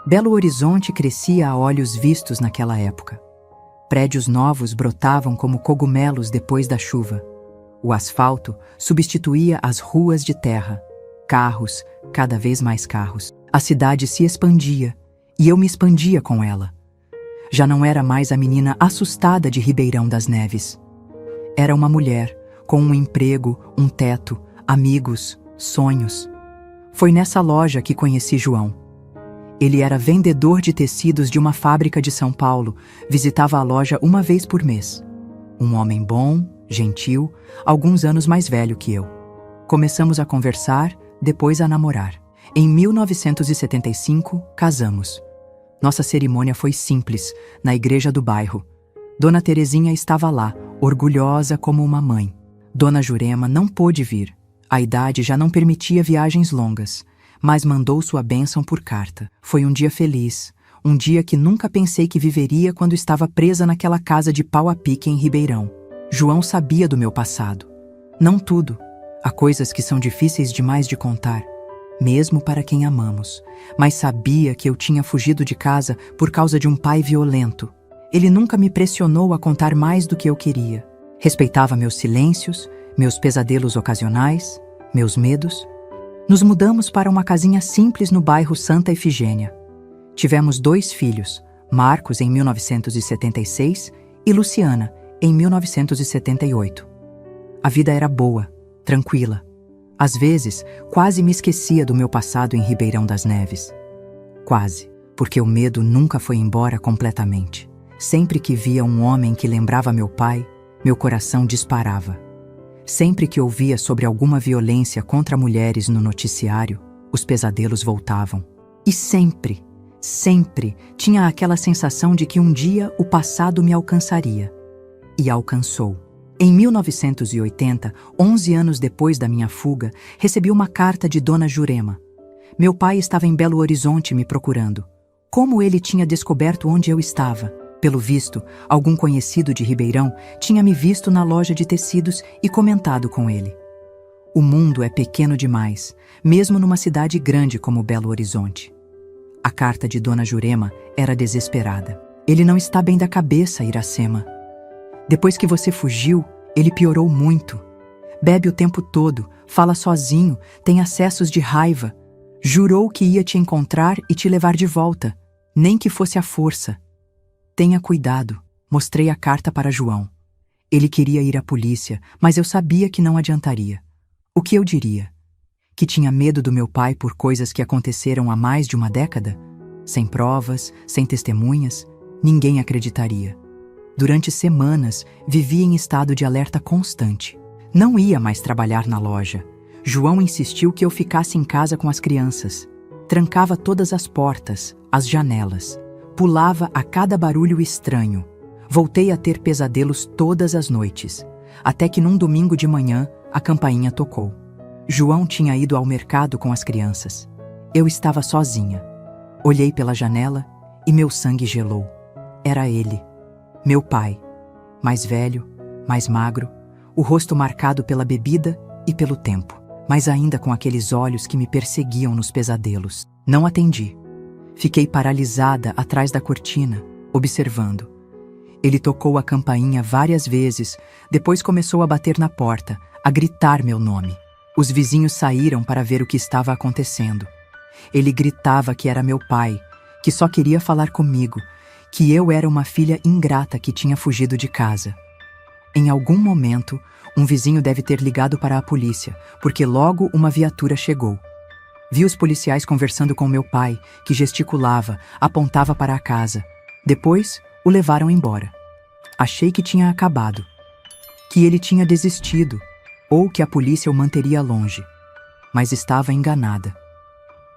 Belo Horizonte crescia a olhos vistos naquela época. Prédios novos brotavam como cogumelos depois da chuva. O asfalto substituía as ruas de terra. Carros, cada vez mais carros. A cidade se expandia, e eu me expandia com ela. Já não era mais a menina assustada de Ribeirão das Neves. Era uma mulher, com um emprego, um teto, amigos, sonhos. Foi nessa loja que conheci João. Ele era vendedor de tecidos de uma fábrica de São Paulo, visitava a loja 1 vez por mês. Um homem bom, gentil, alguns anos mais velho que eu. Começamos a conversar, depois a namorar. Em 1975, casamos. Nossa cerimônia foi simples, na igreja do bairro. Dona Terezinha estava lá, orgulhosa como uma mãe. Dona Jurema não pôde vir. A idade já não permitia viagens longas, mas mandou sua bênção por carta. Foi um dia feliz, um dia que nunca pensei que viveria quando estava presa naquela casa de pau a pique em Ribeirão. João sabia do meu passado. Não tudo. Há coisas que são difíceis demais de contar, mesmo para quem amamos, mas sabia que eu tinha fugido de casa por causa de um pai violento. Ele nunca me pressionou a contar mais do que eu queria. Respeitava meus silêncios, meus pesadelos ocasionais, meus medos. Nos mudamos para uma casinha simples no bairro Santa Efigênia. Tivemos 2 filhos, Marcos em 1976 e Luciana em 1978. A vida era boa, tranquila. Às vezes, quase me esquecia do meu passado em Ribeirão das Neves. Quase, porque o medo nunca foi embora completamente. Sempre que via um homem que lembrava meu pai, meu coração disparava. Sempre que ouvia sobre alguma violência contra mulheres no noticiário, os pesadelos voltavam. E sempre tinha aquela sensação de que um dia o passado me alcançaria. E alcançou. Em 1980, 11 anos depois da minha fuga, recebi uma carta de Dona Jurema. Meu pai estava em Belo Horizonte me procurando. Como ele tinha descoberto onde eu estava? Pelo visto, algum conhecido de Ribeirão tinha me visto na loja de tecidos e comentado com ele. O mundo é pequeno demais, mesmo numa cidade grande como Belo Horizonte. A carta de Dona Jurema era desesperada. Ele não está bem da cabeça, Iracema. Depois que você fugiu, ele piorou muito. Bebe o tempo todo, fala sozinho, tem acessos de raiva. Jurou que ia te encontrar e te levar de volta, nem que fosse à força. Tenha cuidado, mostrei a carta para João. Ele queria ir à polícia, mas eu sabia que não adiantaria. O que eu diria? Que tinha medo do meu pai por coisas que aconteceram há mais de uma década? Sem provas, sem testemunhas, ninguém acreditaria. Durante semanas, vivia em estado de alerta constante. Não ia mais trabalhar na loja. João insistiu que eu ficasse em casa com as crianças. Trancava todas as portas, as janelas. Pulava a cada barulho estranho. Voltei a ter pesadelos todas as noites. Até que num domingo de manhã, a campainha tocou. João tinha ido ao mercado com as crianças. Eu estava sozinha. Olhei pela janela e meu sangue gelou. Era ele, meu pai, mais velho, mais magro, o rosto marcado pela bebida e pelo tempo, mas ainda com aqueles olhos que me perseguiam nos pesadelos. Não atendi. Fiquei paralisada atrás da cortina, observando. Ele tocou a campainha várias vezes, depois começou a bater na porta, a gritar meu nome. Os vizinhos saíram para ver o que estava acontecendo. Ele gritava que era meu pai, que só queria falar comigo, que eu era uma filha ingrata que tinha fugido de casa. Em algum momento, um vizinho deve ter ligado para a polícia, porque logo uma viatura chegou. Vi os policiais conversando com meu pai, que gesticulava, apontava para a casa. Depois, o levaram embora. Achei que tinha acabado, que ele tinha desistido, ou que a polícia o manteria longe. Mas estava enganada.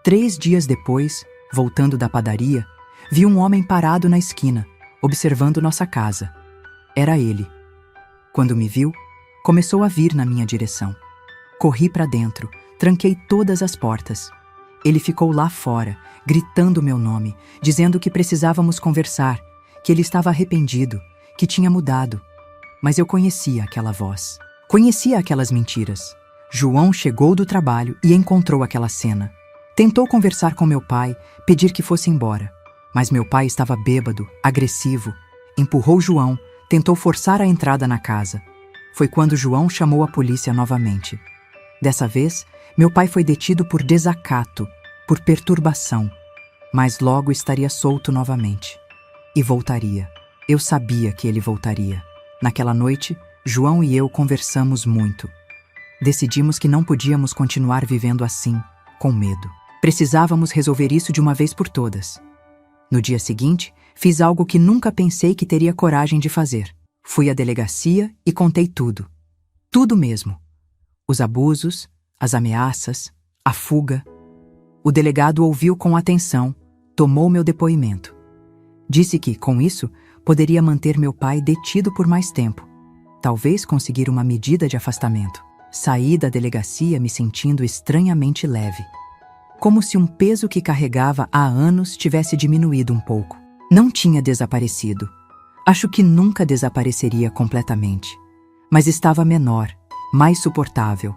3 dias depois, voltando da padaria, vi um homem parado na esquina, observando nossa casa. Era ele. Quando me viu, começou a vir na minha direção. Corri para dentro, tranquei todas as portas. Ele ficou lá fora, gritando meu nome, dizendo que precisávamos conversar, que ele estava arrependido, que tinha mudado. Mas eu conhecia aquela voz. Conhecia aquelas mentiras. João chegou do trabalho e encontrou aquela cena. Tentou conversar com meu pai, pedir que fosse embora. Mas meu pai estava bêbado, agressivo. Empurrou João, tentou forçar a entrada na casa. Foi quando João chamou a polícia novamente. Dessa vez, meu pai foi detido por desacato, por perturbação. Mas logo estaria solto novamente. E voltaria. Eu sabia que ele voltaria. Naquela noite, João e eu conversamos muito. Decidimos que não podíamos continuar vivendo assim, com medo. Precisávamos resolver isso de uma vez por todas. No dia seguinte, fiz algo que nunca pensei que teria coragem de fazer. Fui à delegacia e contei tudo. Tudo mesmo. Os abusos, as ameaças, a fuga. O delegado ouviu com atenção, tomou meu depoimento. Disse que, com isso, poderia manter meu pai detido por mais tempo. Talvez conseguir uma medida de afastamento. Saí da delegacia me sentindo estranhamente leve. Como se um peso que carregava há anos tivesse diminuído um pouco. Não tinha desaparecido. Acho que nunca desapareceria completamente. Mas estava menor, mais suportável.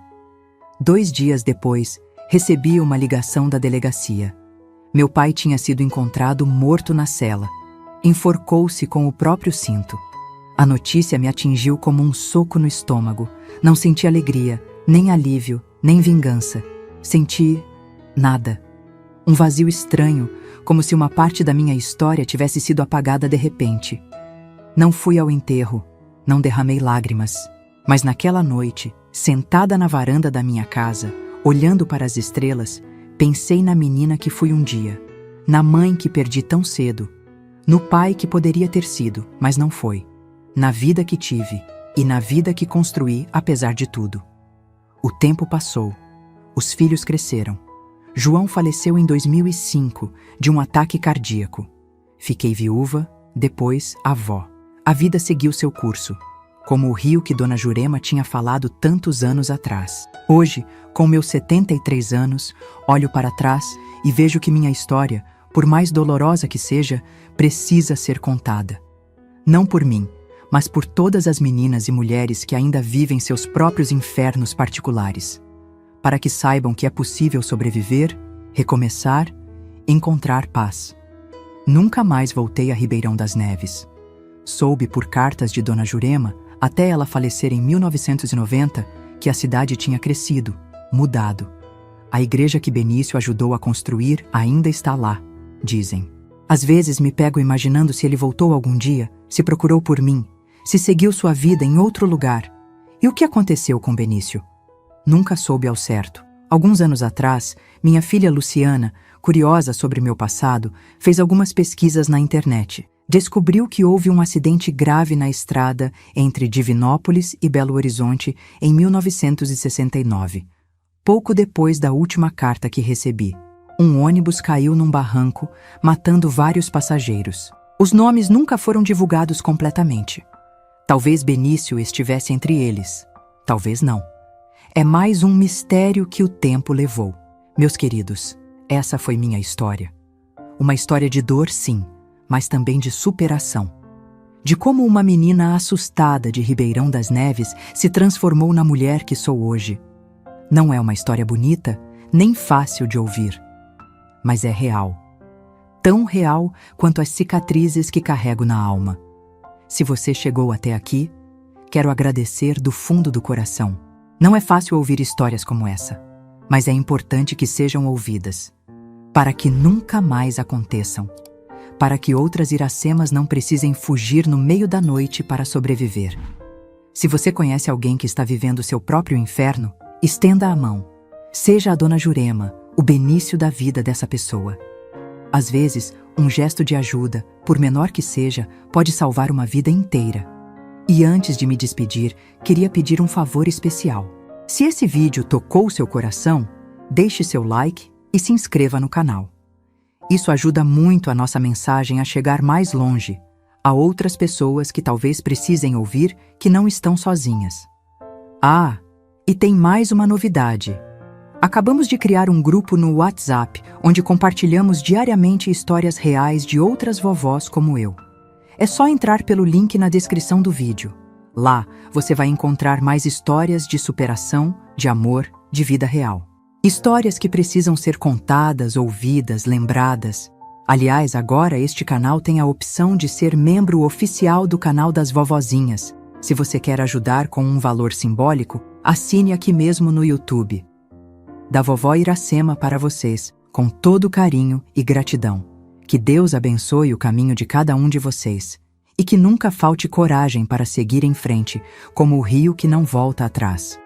2 dias depois, recebi uma ligação da delegacia. Meu pai tinha sido encontrado morto na cela. Enforcou-se com o próprio cinto. A notícia me atingiu como um soco no estômago. Não senti alegria, nem alívio, nem vingança. Senti nada. Um vazio estranho, como se uma parte da minha história tivesse sido apagada de repente. Não fui ao enterro, não derramei lágrimas. Mas naquela noite, sentada na varanda da minha casa, olhando para as estrelas, pensei na menina que fui um dia, na mãe que perdi tão cedo, no pai que poderia ter sido, mas não foi, na vida que tive e na vida que construí apesar de tudo. O tempo passou, os filhos cresceram. João faleceu em 2005, de um ataque cardíaco. Fiquei viúva, depois avó. A vida seguiu seu curso, como o rio que Dona Jurema tinha falado tantos anos atrás. Hoje, com meus 73 anos, olho para trás e vejo que minha história, por mais dolorosa que seja, precisa ser contada. Não por mim, mas por todas as meninas e mulheres que ainda vivem seus próprios infernos particulares, para que saibam que é possível sobreviver, recomeçar, encontrar paz. Nunca mais voltei a Ribeirão das Neves. Soube por cartas de Dona Jurema, até ela falecer em 1990, que a cidade tinha crescido, mudado. A igreja que Benício ajudou a construir ainda está lá, dizem. Às vezes me pego imaginando se ele voltou algum dia, se procurou por mim, se seguiu sua vida em outro lugar. E o que aconteceu com Benício? Nunca soube ao certo. Alguns anos atrás, minha filha Luciana, curiosa sobre meu passado, fez algumas pesquisas na internet. Descobriu que houve um acidente grave na estrada entre Divinópolis e Belo Horizonte em 1969. Pouco depois da última carta que recebi, um ônibus caiu num barranco, matando vários passageiros. Os nomes nunca foram divulgados completamente. Talvez Benício estivesse entre eles. Talvez não. É mais um mistério que o tempo levou. Meus queridos, essa foi minha história. Uma história de dor, sim, mas também de superação. De como uma menina assustada de Ribeirão das Neves se transformou na mulher que sou hoje. Não é uma história bonita, nem fácil de ouvir, mas é real. Tão real quanto as cicatrizes que carrego na alma. Se você chegou até aqui, quero agradecer do fundo do coração. Não é fácil ouvir histórias como essa, mas é importante que sejam ouvidas, para que nunca mais aconteçam, para que outras Iracemas não precisem fugir no meio da noite para sobreviver. Se você conhece alguém que está vivendo seu próprio inferno, estenda a mão. Seja a Dona Jurema, o Benício da vida dessa pessoa. Às vezes, um gesto de ajuda, por menor que seja, pode salvar uma vida inteira. E antes de me despedir, queria pedir um favor especial. Se esse vídeo tocou seu coração, deixe seu like e se inscreva no canal. Isso ajuda muito a nossa mensagem a chegar mais longe, a outras pessoas que talvez precisem ouvir que não estão sozinhas. Ah, e tem mais uma novidade. Acabamos de criar um grupo no WhatsApp, onde compartilhamos diariamente histórias reais de outras vovós como eu. É só entrar pelo link na descrição do vídeo. Lá, você vai encontrar mais histórias de superação, de amor, de vida real. Histórias que precisam ser contadas, ouvidas, lembradas. Aliás, agora este canal tem a opção de ser membro oficial do canal das vovozinhas. Se você quer ajudar com um valor simbólico, assine aqui mesmo no YouTube. Da vovó Iracema para vocês, com todo carinho e gratidão. Que Deus abençoe o caminho de cada um de vocês. E que nunca falte coragem para seguir em frente, como o rio que não volta atrás.